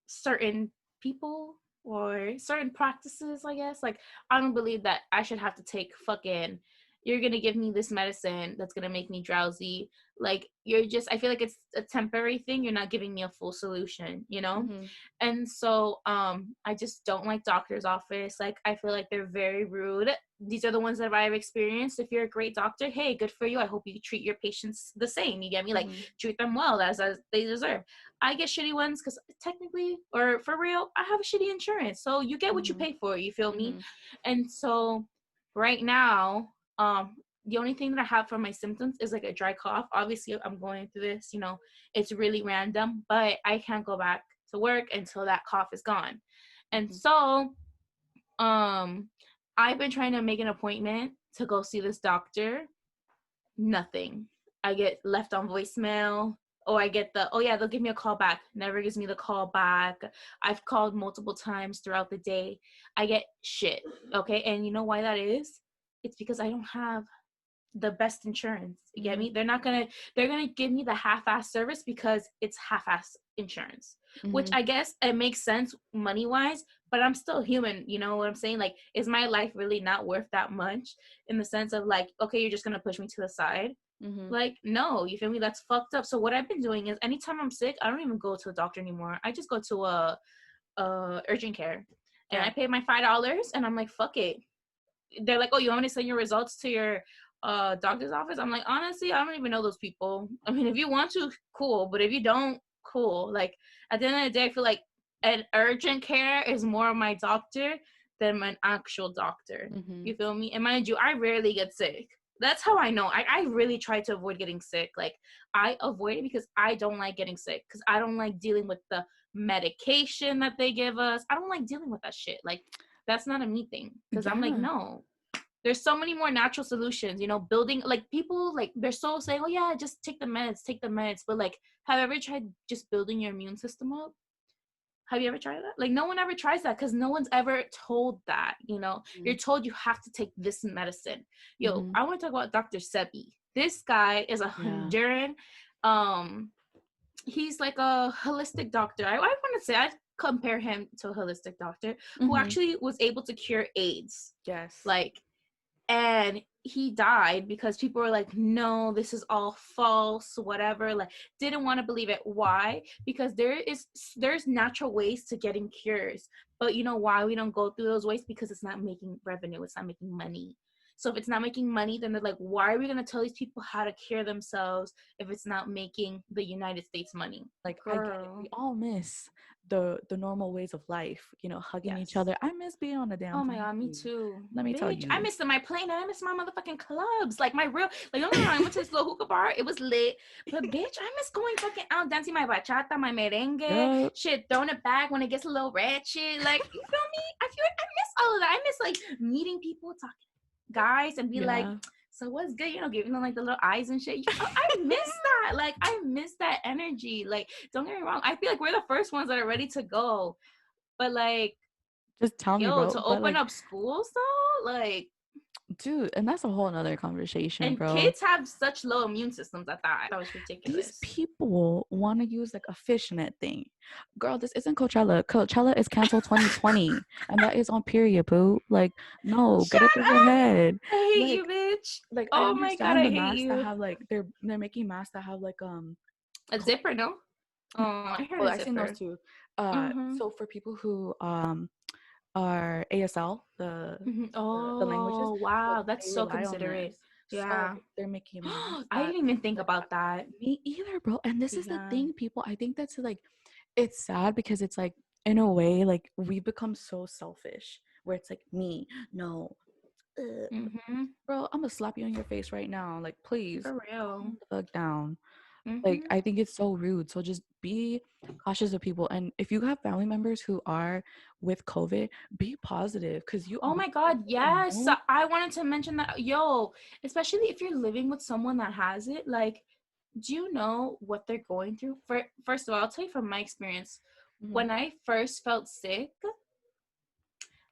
S2: certain people or certain practices, I guess. Like, I don't believe that I should have to take fucking, you're gonna give me this medicine that's gonna make me drowsy. Like, I feel like it's a temporary thing. You're not giving me a full solution, you know?
S1: mm-hmm,
S2: And so, I just don't like doctor's office. Like, I feel like they're very rude. These are the ones that I've experienced. If you're a great doctor, hey, good for you. I hope you treat your patients the same. You get me? Like,
S1: mm-hmm,
S2: treat them well as they deserve. I get shitty ones because technically, or for real, I have a shitty insurance. So you get what you
S1: mm-hmm,
S2: pay for. You feel me?
S1: mm-hmm,
S2: And so right now, the only thing that I have for my symptoms is like a dry cough. Obviously, I'm going through this. It's really random, but I can't go back to work until that cough is gone. And
S1: mm-hmm,
S2: so, um, I've been trying to make an appointment to go see this doctor. Nothing. I get left on voicemail. Or I get oh yeah, they'll give me a call back. Never gives me the call back. I've called multiple times throughout the day. I get shit. Okay. And you know why that is? It's because I don't have the best insurance. You get
S1: mm-hmm,
S2: me? They're gonna give me the half-ass service because it's half-ass insurance. Which
S1: mm-hmm,
S2: I guess it makes sense money-wise, but I'm still human, you know what I'm saying? Like, is my life really not worth that much? In the sense of like, okay, you're just gonna push me to the side.
S1: mm-hmm,
S2: Like, no, you feel me? That's fucked up. So what I've been doing is anytime I'm sick, I don't even go to the doctor anymore. I just go to a urgent care. And I
S1: yeah.
S2: pay my $5 and I'm like, fuck it. They're like, oh, you want me to send your results to your doctor's office? I'm like, honestly, I don't even know those people. I mean, if you want to, cool, but if you don't, cool. Like, at the end of the day, I feel like an urgent care is more of my doctor than my actual doctor.
S1: Mm-hmm,
S2: You feel me? And mind you, I rarely get sick. That's how I know. I really try to avoid getting sick. Like, I avoid it because I don't like getting sick because I don't like dealing with the medication that they give us. I don't like dealing with that shit. Like, that's not a me thing. Because I'm like,
S1: Yeah.
S2: no, there's so many more natural solutions, you know, building, like, people, like, they're so saying, oh yeah, just take the meds, but like, have you ever tried just building your immune system up? Have you ever tried that? Like, no one ever tries that, because no one's ever told that, you know. You're told you have to take this medicine. Yo,
S1: Mm-hmm.
S2: I want to talk about Dr. Sebi. This guy is a
S1: Yeah.
S2: Honduran. He's like a holistic doctor. I want to say, I'd compare him to a holistic doctor who
S1: Mm-hmm.
S2: actually was able to cure AIDS.
S1: Yes.
S2: Like, and he died because people were like, no, this is all false, whatever, like, didn't want to believe it. Why? Because there's natural ways to getting cures, but you know why we don't go through those ways? Because it's not making revenue, it's not making money. So if it's not making money, then they're like, why are we going to tell these people how to cure themselves if it's not making the United States money?
S1: Like, I get it.
S2: Girl.
S1: We all miss the normal ways of life, you know, hugging each
S2: Yes.
S1: other. I miss being on a damn
S2: Oh my god, me
S1: plane.
S2: too.
S1: Let me tell
S2: Bitch, I
S1: you.
S2: missed my plane and I missed my motherfucking clubs. Like, my real, like, don't get me wrong, I went to this little hookah bar. It was lit. But bitch, I miss going fucking out, dancing my bachata, my merengue,
S1: Yep.
S2: shit, throwing it back when it gets a little ratchet. Like, you feel me? I feel like I miss all of that. I miss, like, meeting people, talking to guys, and be like,
S1: Yeah.
S2: so what's good? You know, giving them like the little eyes and shit. I miss that. Like, I miss that energy. Like, don't get me wrong. I feel like we're the first ones that are ready to go. But like,
S1: Just tell me,
S2: yo,
S1: bro.
S2: to
S1: But
S2: open
S1: like,
S2: up schools though, like,
S1: dude, and that's a whole nother conversation,
S2: and
S1: bro.
S2: kids have such low immune systems. That was
S1: These
S2: ridiculous.
S1: people want to use like a fishnet thing. Girl, this isn't Coachella. Coachella is canceled 2020. And that is on period, boo. Like, no,
S2: Shut
S1: get it through your
S2: up!
S1: head.
S2: I hate
S1: Like,
S2: you, bitch.
S1: I
S2: Oh my god,
S1: understand
S2: I
S1: the
S2: hate
S1: masks that
S2: you.
S1: have like they're making masks that have like
S2: A zipper, no? Oh, I heard
S1: well,
S2: a
S1: I've seen those
S2: zipper.
S1: too.
S2: Mm-hmm.
S1: So for people who are ASL,
S2: Mm-hmm.
S1: the languages,
S2: Oh
S1: so
S2: wow, that's
S1: they
S2: so
S1: rely on
S2: considerate.
S1: this. So
S2: Yeah.
S1: they're making masks
S2: I
S1: that
S2: didn't even think
S1: like
S2: about that.
S1: me either, bro. And this is the
S2: Yeah.
S1: thing, people. I think that's like, it's sad because it's like, in a way, like we become so selfish where it's like me, no,
S2: Mm-hmm.
S1: bro, I'm gonna slap you in your face right now. Like, please
S2: For real.
S1: calm the fuck down. Like,
S2: Mm-hmm.
S1: I think it's so rude. So just be cautious of people. And if you have family members who are with COVID, be positive because you
S2: Oh my
S1: honestly
S2: god,
S1: don't
S2: yes.
S1: know.
S2: I wanted to mention that. Yo, especially if you're living with someone that has it, like, do you know what they're going through? First of all, I'll tell you from my experience.
S1: Hmm.
S2: When I first felt sick,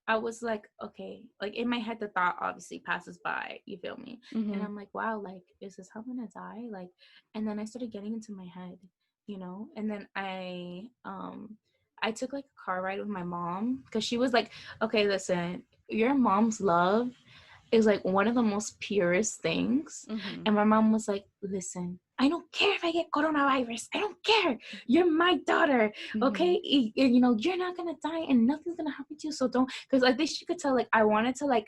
S2: I was like, okay, like, in my head, the thought obviously passes by, you feel me? And
S1: Hmm.
S2: I'm like, wow, like, is this how I'm gonna die? Like, and then I started getting into my head, you know? And then I took like a car ride with my mom because she was like, okay, listen, your mom's love is like one of the most purest things.
S1: Hmm.
S2: And my mom was like, listen, I don't care if I get coronavirus. I don't care. You're my daughter.
S1: Hmm.
S2: Okay. You know, you're not going to die and nothing's going to happen to you. So don't, because I think she could tell, like, I wanted to, like,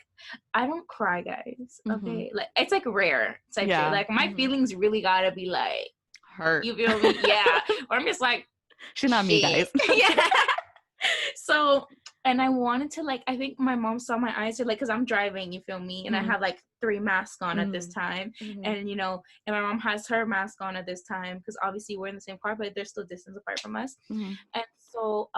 S2: I don't cry, guys.
S1: Hmm.
S2: Okay. Like, it's like rare type shit.
S1: Yeah.
S2: Like, my
S1: Hmm.
S2: feelings really got to be like,
S1: Hurt.
S2: you feel me? Yeah. Or I'm just like,
S1: She's not me,
S2: shit.
S1: guys.
S2: Yeah. So, and I wanted to, like, I think my mom saw my eyes are like, because I'm driving, you feel me, and I
S1: Hmm.
S2: have like 3 masks on at this
S1: Hmm.
S2: time,
S1: Hmm.
S2: and you know, and my mom has her mask on at this time because obviously we're in the same car, but they're still distance apart from us.
S1: Hmm.
S2: And so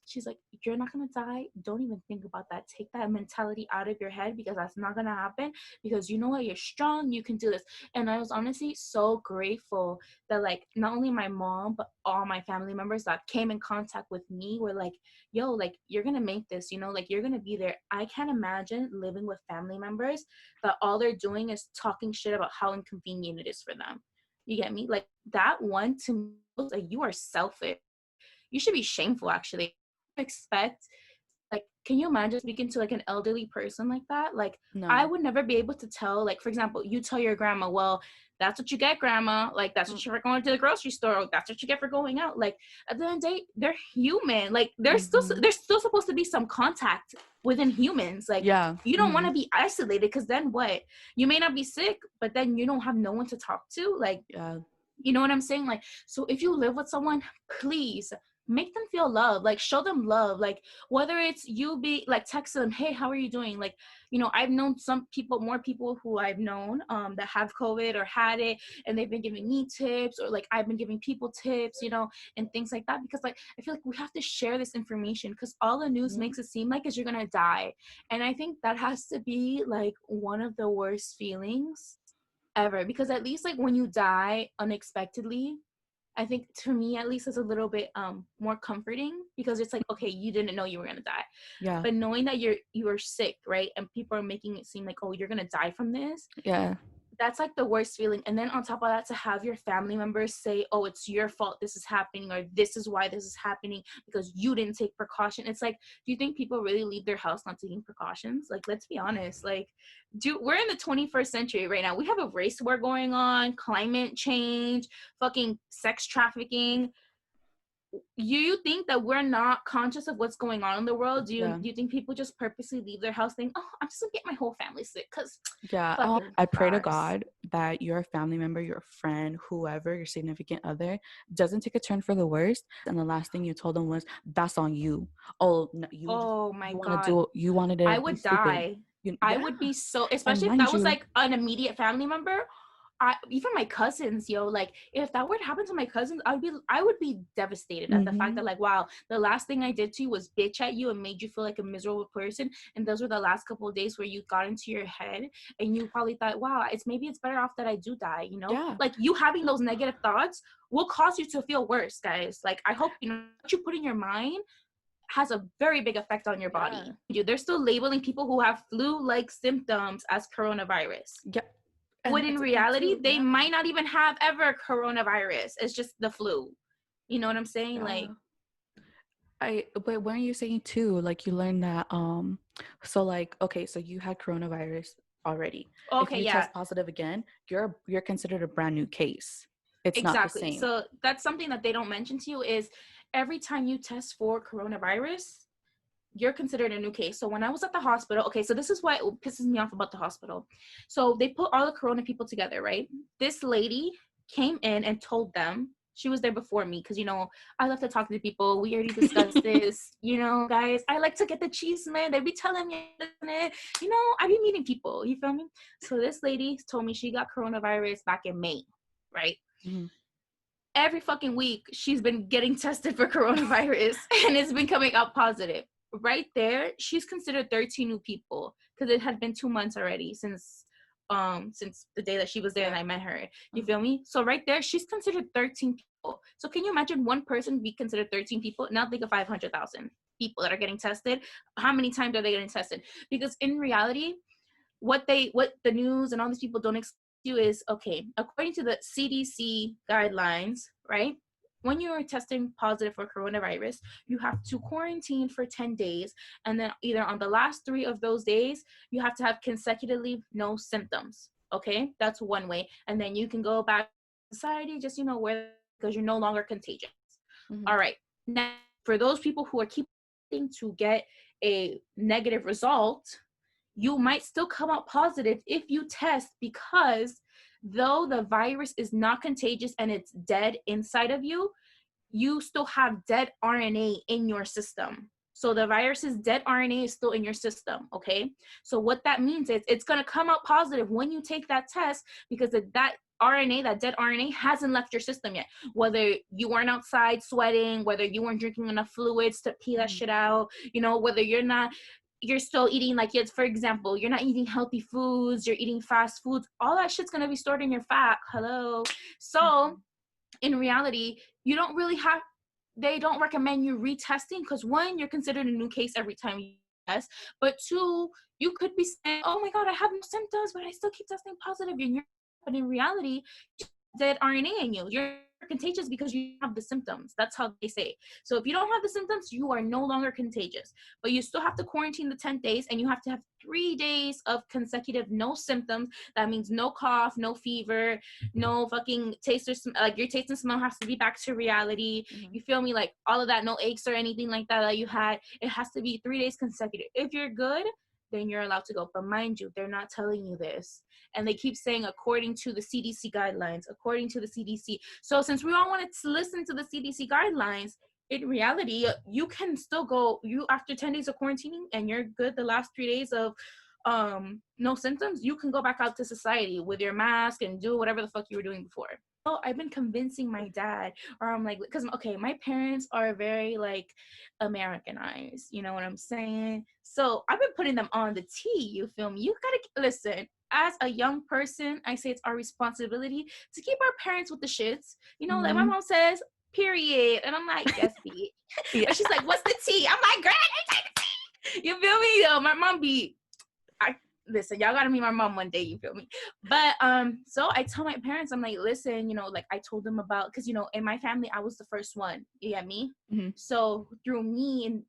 S2: she's like, you're not gonna die, don't even think about that, take that mentality out of your head because that's not gonna happen, because you know what, you're strong, you can do this. And I was honestly so grateful that, like, not only my mom but all my family members that came in contact with me were like, yo, like, you're gonna make this, you know, like, you're gonna be there. I can't imagine living with family members that all they're doing is talking shit about how inconvenient it is for them. You get me? Like, that one to me was like, you are selfish. You should be shameful, actually. Expect, like, can you imagine speaking to like an elderly person like that? Like, I
S1: No.
S2: would never be able to tell, like, for example, you tell your grandma, well, that's what you get, grandma, like, that's what you're going to the grocery store, that's what you get for going out. Like, at the end of the day, they're human, like,
S1: Hmm.
S2: there's still supposed to be some contact within humans. Like,
S1: Yeah.
S2: you don't want
S1: Hmm.
S2: to be isolated, because then what, you may not be sick, but then you don't have no one to talk to. Like,
S1: Yeah.
S2: you know what I'm saying? Like, so if you live with someone, please make them feel love, like show them love, like whether it's you be like text them, hey, how are you doing? Like, you know, I've known some people, more people who I've known that have COVID or had it, and they've been giving me tips, or like I've been giving people tips, you know, and things like that, because like I feel like we have to share this information, because all the news
S1: Mhm.
S2: makes it seem like is you're gonna die. And I think that has to be like one of the worst feelings ever, because at least like when you die unexpectedly, I think to me at least is a little bit more comforting, because it's like, okay, you didn't know you were gonna die.
S1: Yeah.
S2: But knowing that you are sick, right? And people are making it seem like, oh, you're gonna die from this,
S1: Yeah.
S2: that's like the worst feeling. And then on top of that, to have your family members say, oh, it's your fault this is happening, or this is why this is happening because you didn't take precaution. It's like, do you think people really leave their house not taking precautions? Like, let's be honest. Like, we're in the 21st century right now. We have a race war going on, climate change, fucking sex trafficking. You think that we're not conscious of what's going on in the world? Do you
S1: Yeah.
S2: do you think people just purposely leave their house saying, oh, I'm just gonna get my whole family sick? Because
S1: Yeah.
S2: fucking
S1: I pray to
S2: facts.
S1: God that your family member, your friend, whoever, your significant other, doesn't take a turn for the worst. And the last thing you told them was, "That's on you." Oh, no,
S2: Oh my
S1: you want to
S2: God.
S1: do, you wanted to
S2: I
S1: be
S2: would
S1: stupid.
S2: die. I
S1: Yeah.
S2: would be so,
S1: And
S2: especially if that
S1: mind
S2: was
S1: you,
S2: like an immediate family member. Even my cousins, yo, like if that were to happen to my cousins, I would be devastated at the fact
S1: hmm
S2: that like, wow, the last thing I did to you was bitch at you and made you feel like a miserable person, and those were the last couple of days where you got into your head and you probably thought, wow, it's better off that I do die, you know?
S1: yeah,
S2: Like you having those negative thoughts will cause you to feel worse, guys. Like I hope you know what you put in your mind has a very big effect on your
S1: yeah,
S2: body. Dude, they're still labeling people who have flu-like symptoms as coronavirus.
S1: yeah. And
S2: When in
S1: that's the thing
S2: reality,
S1: too.
S2: they
S1: Yeah,
S2: might not even have ever coronavirus. It's just the flu. You know what I'm saying? Like,
S1: yeah. But weren't you saying too, like you learned that, so like, okay, so you had coronavirus already. If
S2: okay,
S1: you
S2: yeah,
S1: test positive again, you're considered a brand new case. It's not the
S2: exactly.
S1: same.
S2: So that's something that they don't mention to you is every time you test for coronavirus, you're considered a new case. So when I was at the hospital, okay, so this is what pisses me off about the hospital. So they put all the corona people together, right? This lady came in and told them, she was there before me because, you know, I love to talk to people. We already discussed this, you know, guys. I like to get the cheese, man. They be telling me, you know, I be meeting people. You feel me? So this lady told me she got coronavirus back in May, right?
S1: Mhm.
S2: Every fucking week she's been getting tested for coronavirus and it's been coming out positive. Right there, she's considered 13 new people because it had been 2 months already since the day that she was there and
S1: Yeah.
S2: I met her. You
S1: Mhm.
S2: feel me? So right there, she's considered 13 people. So can you imagine one person be considered 13 people? Now think of 500,000 people that are getting tested. How many times are they getting tested? Because in reality, what the news and all these people don't explain to you is, okay, according to the CDC guidelines, right? When you are testing positive for coronavirus, you have to quarantine for 10 days. And then either on the last 3 of those days, you have to have consecutively no symptoms. Okay, that's one way. And then you can go back to society, just, you know, where because you're no longer contagious.
S1: Mhm.
S2: All right. Now, for those people who are keeping to get a negative result, you might still come out positive if you test, because though the virus is not contagious and it's dead inside of you, you still have dead RNA in your system. So the virus's dead RNA is still in your system, okay? So what that means is it's going to come out positive when you take that test, because that RNA, that dead RNA, hasn't left your system yet. Whether you weren't outside sweating, whether you weren't drinking enough fluids to pee that
S1: Mhm.
S2: shit out, you know, whether you're still eating, like, it's, for example, you're not eating healthy foods, you're eating fast foods, all that shit's going to be stored in your fat. Hello. So
S1: Mhm.
S2: in reality, you don't really have, they don't recommend you retesting, because one, you're considered a new case every time you test, but two, you could be saying, oh my God, I have no symptoms but I still keep testing positive, but in reality, dead RNA in you, you're contagious because you have the symptoms. That's how they say. So if you don't have the symptoms, you are no longer contagious, but you still have to quarantine the 10 days, and you have to have 3 days of consecutive no symptoms. That means no cough, no fever, no fucking taste or like your taste and smell has to be back to reality.
S1: Mhm.
S2: You feel me? Like all of that, no aches or anything like that that you had. It has to be 3 days consecutive. If you're good, then you're allowed to go. But mind you, they're not telling you this. And they keep saying according to the CDC guidelines, according to the CDC. So since we all wanted to listen to the CDC guidelines, in reality, you can still go, you after 10 days of quarantining and you're good the last 3 days of no symptoms, you can go back out to society with your mask and do whatever the fuck you were doing before. So I've been convincing my dad, or I'm like, because okay, my parents are very like Americanized, you know what I'm saying? So I've been putting them on the T, you feel me? You gotta listen. As a young person, I say it's our responsibility to keep our parents with the shits. You know, like my
S1: Mhm.
S2: mom says, period. And I'm like, yes, B.
S1: Yeah.
S2: But she's like, what's the tea? I'm like, Grant, you feel me? Yo, my mom be, I listen, y'all gotta meet my mom one day, you feel me? But so I tell my parents, I'm like, listen, you know, like I told them about, because you know, in my family, I was the first one. You get me?
S1: Mhm.
S2: So through me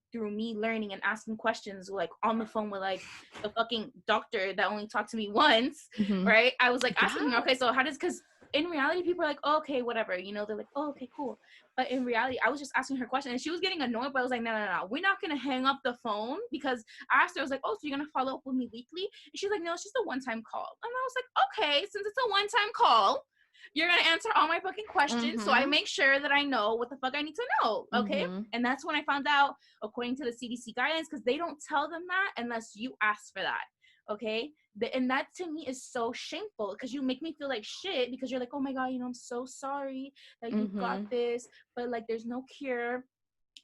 S2: learning and asking questions, like on the phone with like the fucking doctor that only talked to me once,
S1: Mhm.
S2: right? I was like asking her,
S1: Yeah.
S2: okay, so how does, because in reality, people are like, oh, okay, whatever, you know, they're like, oh, okay, cool. But in reality, I was just asking her question and she was getting annoyed, but I was like, no, no, no, we're not gonna hang up the phone, because I asked her, I was like, oh, so you're gonna follow up with me weekly? And she's like, no, it's just a one-time call. And I was like, okay, since it's a one-time call, you're gonna answer all my fucking questions, so I
S1: Mhm.
S2: make sure that I know what the fuck I need to know, okay?
S1: Mhm.
S2: And that's when I found out, according to the CDC guidance, because they don't tell them that unless you ask for that, okay? And that to me is so shameful, because you make me feel like shit, because you're like, oh my god, you know, I'm so sorry that you got
S1: Mhm.
S2: this, but like there's no cure,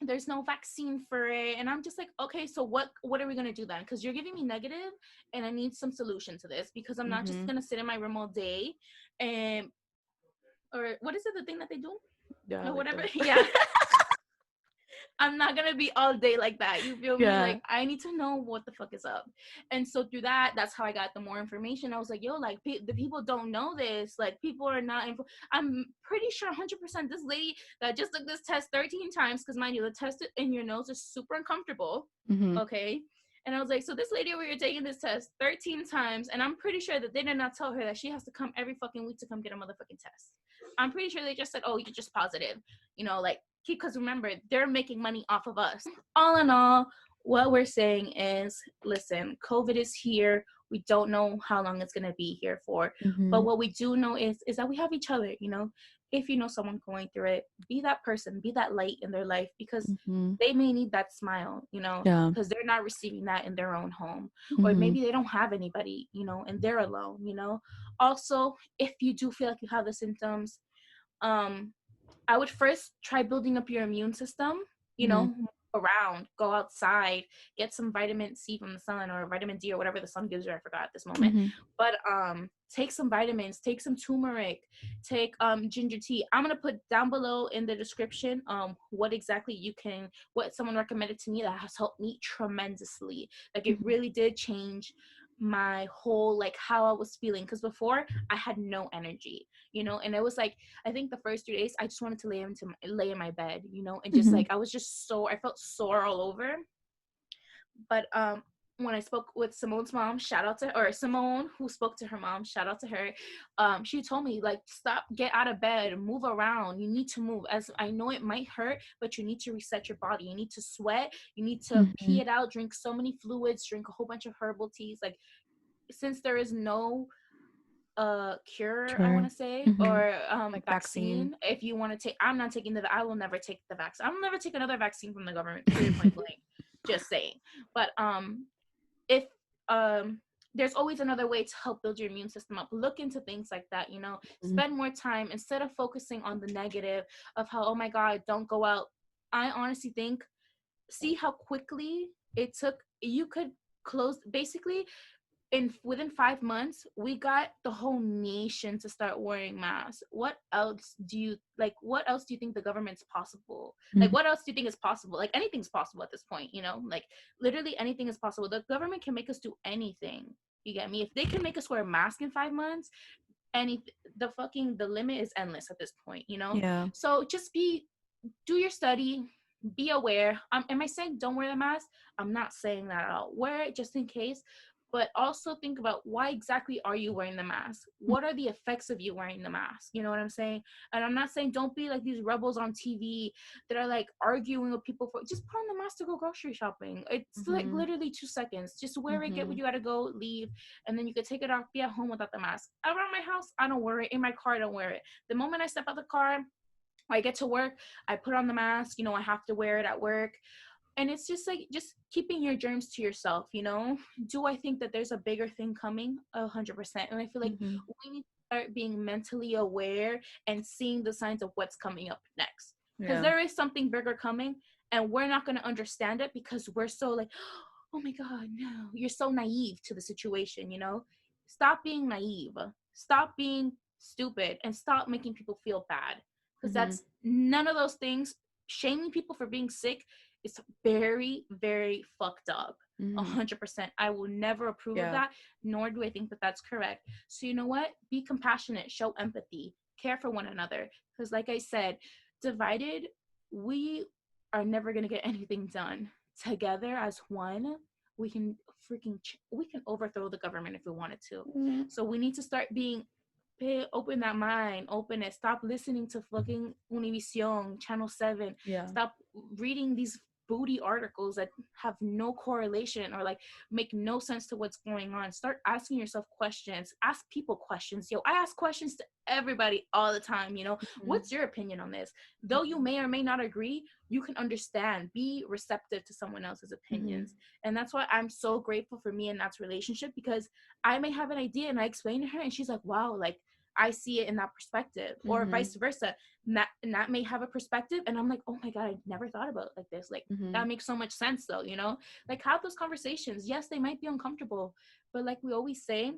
S2: there's no vaccine for it. And I'm just like, okay, so what are we gonna do then? Because you're giving me negative and I need some solution to this, because I'm not just
S1: Mhm.
S2: gonna sit in my room all day and, or what is it, the thing that they do
S1: Yeah,
S2: or
S1: like
S2: whatever.
S1: the
S2: Yeah, I'm not gonna be all day like that, you feel me?
S1: Yeah.
S2: Like I need to know what the fuck is up. And so through that, that's how I got the more information. I was like, yo, like the people don't know this, like people are not I'm pretty sure 100% this lady that just took this test 13 times, because mind you, the test in your nose is super uncomfortable,
S1: Mhm.
S2: okay? And I was like, so this lady over here taking this test 13 times, and I'm pretty sure that they did not tell her that she has to come every fucking week to come get a motherfucking test. I'm pretty sure they just said, oh, you're just positive, you know, like, because remember, they're making money off of us. All in all, what we're saying is, listen, COVID is here. We don't know how long it's gonna be here for, but
S1: Mhm.
S2: what we do know is that we have each other. You know, if you know someone going through it, be that person, be that light in their life, because
S1: Mhm.
S2: they may need that smile. You know,
S1: Yeah.
S2: because they're not receiving that in their own home, or
S1: Mhm.
S2: maybe they don't have anybody. You know, and they're alone. You know, also, if you do feel like you have the symptoms, um I would first try building up your immune system, you know,
S1: Mhm.
S2: move around, go outside, get some vitamin C from the sun, or vitamin D, or whatever the sun gives you. I forgot at this moment.
S1: Mhm.
S2: But take some vitamins, take some turmeric, take ginger tea. I'm gonna put down below in the description what exactly you can, what someone recommended to me that has helped me tremendously. Like it
S1: Mhm.
S2: really did change my whole, like how I was feeling, because before I had no energy, you know, and it was like, I think the first 3 days I just wanted to lay in my bed, you know, and just
S1: Mhm.
S2: like I was just so, I felt sore all over. But when I spoke with Simone's mom, shout out to, or Simone who spoke to her mom, shout out to her. She told me like, stop, get out of bed, move around. You need to move. As I know it might hurt, but you need to reset your body. You need to sweat. You need to pee
S1: Mhm.
S2: it out. Drink so many fluids. Drink a whole bunch of herbal teas. Like since there is no cure, I want
S1: Sure.
S2: to say,
S1: Mhm.
S2: or
S1: Like vaccine.
S2: vaccine, if you want to take, I'm not taking I will never take the vaccine. I'll never take another vaccine from the government, period, point blank, just saying. But if there's always another way to help build your immune system up. Look into things like that, you know,
S1: Mhm.
S2: spend more time instead of focusing on the negative of how, oh my god, don't go out. I honestly think, see how quickly it took, you could close, basically in within 5 months we got the whole nation to start wearing masks. What else do you like, what else do you think the government's possible, like
S1: Mhm.
S2: what else do you think is possible? Like anything's possible at this point, you know, like literally anything is possible. The government can make us do anything, you get me? If they can make us wear a mask in 5 months, any, the limit is endless at this point, you know?
S1: Yeah.
S2: So just do your study, be aware. Am I saying don't wear the mask? I'm not saying that at all. Wear it just in case, but also think about why exactly are you wearing the mask? What are the effects of you wearing the mask? You know what I'm saying? And I'm not saying don't be like these rebels on TV that are like arguing with people for, just put on the mask to go grocery shopping. It's like
S1: Mhm.
S2: literally 2 seconds. Just wear it, get what
S1: Mhm.
S2: you gotta go, leave, and then you can take it off, be at home without the mask. Around my house, I don't wear it. In my car, I don't wear it. The moment I step out the car, I get to work, I put on the mask, you know, I have to wear it at work. And it's just like, just keeping your germs to yourself, you know? Do I think that there's a bigger thing coming? 100%. And I feel like
S1: Mm-hmm.
S2: we need to start being mentally aware and seeing the signs of what's coming up next. Because
S1: Yeah.
S2: there is something bigger coming, and we're not going to understand it because we're so like, oh my God, no. You're so naive to the situation, you know? Stop being naive. Stop being stupid and stop making people feel bad. Because
S1: Mm-hmm.
S2: that's none of those things. Shaming people for being sick, it's very, very fucked up.
S1: Mm-hmm.
S2: 100%. I will never approve of
S1: Yeah.
S2: that, nor do I think that that's correct. So, you know what? Be compassionate, show empathy, care for one another. Because, like I said, divided, we are never going to get anything done. Together as one, we can we can overthrow the government if we wanted to.
S1: Mm-hmm.
S2: So, we need to start being open that mind, open it. Stop listening to fucking Univision, Channel 7.
S1: Yeah.
S2: Stop reading these booty articles that have no correlation or like make no sense to what's going on. Start asking yourself questions. Ask people questions. Yo, I ask questions to everybody all the time, you know.
S1: Mm-hmm.
S2: What's your opinion on this? Though you may or may not agree, you can understand. Be receptive to someone else's opinions.
S1: Mm-hmm.
S2: And that's why I'm so grateful for me and Nat's relationship, because I may have an idea and I explain to her and she's like, wow, like I see it in that perspective, or
S1: Mm-hmm.
S2: vice versa. Nat may have a perspective and I'm like, oh my God, I never thought about it like this. Like
S1: Mm-hmm.
S2: that makes so much sense though, you know? Like have those conversations. Yes, they might be uncomfortable, but like we always say,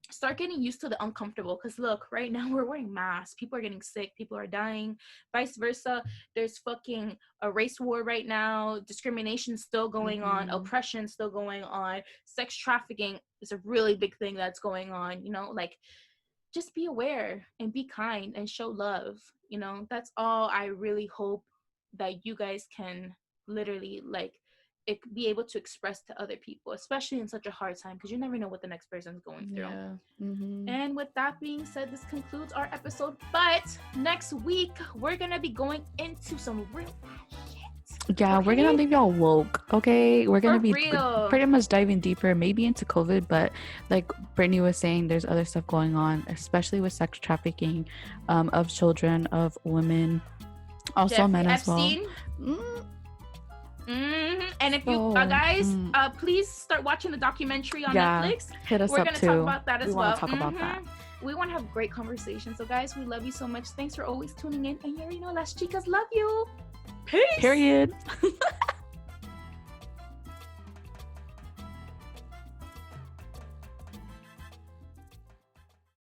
S2: start getting used to the uncomfortable. Because look, right now we're wearing masks, people are getting sick, people are dying, vice versa. There's fucking a race war right now, discrimination still going on,
S1: Mm-hmm.
S2: oppression still going on, sex trafficking is a really big thing that's going on, you know? Like just be aware and be kind and show love, you know? That's all I really hope that you guys can literally like be able to express to other people, especially in such a hard time, because you never know what the next person's going through.
S1: Yeah. Mm-hmm.
S2: And with that being said, this concludes our episode. But next week, we're going to be going into some real shit.
S1: Yeah, we're gonna
S2: Okay?
S1: leave y'all woke, okay? We're gonna
S2: For
S1: be
S2: real.
S1: pretty much diving deeper, maybe into COVID, but like Brittany was saying, there's other stuff going on, especially with sex trafficking of children, of women, also
S2: Jeffrey
S1: men as well.
S2: Epstein.
S1: Mm,
S2: And if you guys, please start watching the documentary on Netflix.
S1: Hit us
S2: We're
S1: up
S2: gonna
S1: too.
S2: talk about that as
S1: we
S2: well.
S1: want to talk about that.
S2: We want to have great conversations. So guys, we love you so much. Thanks for always tuning in. And you already know, Las Chicas love you. Peace.
S1: Period.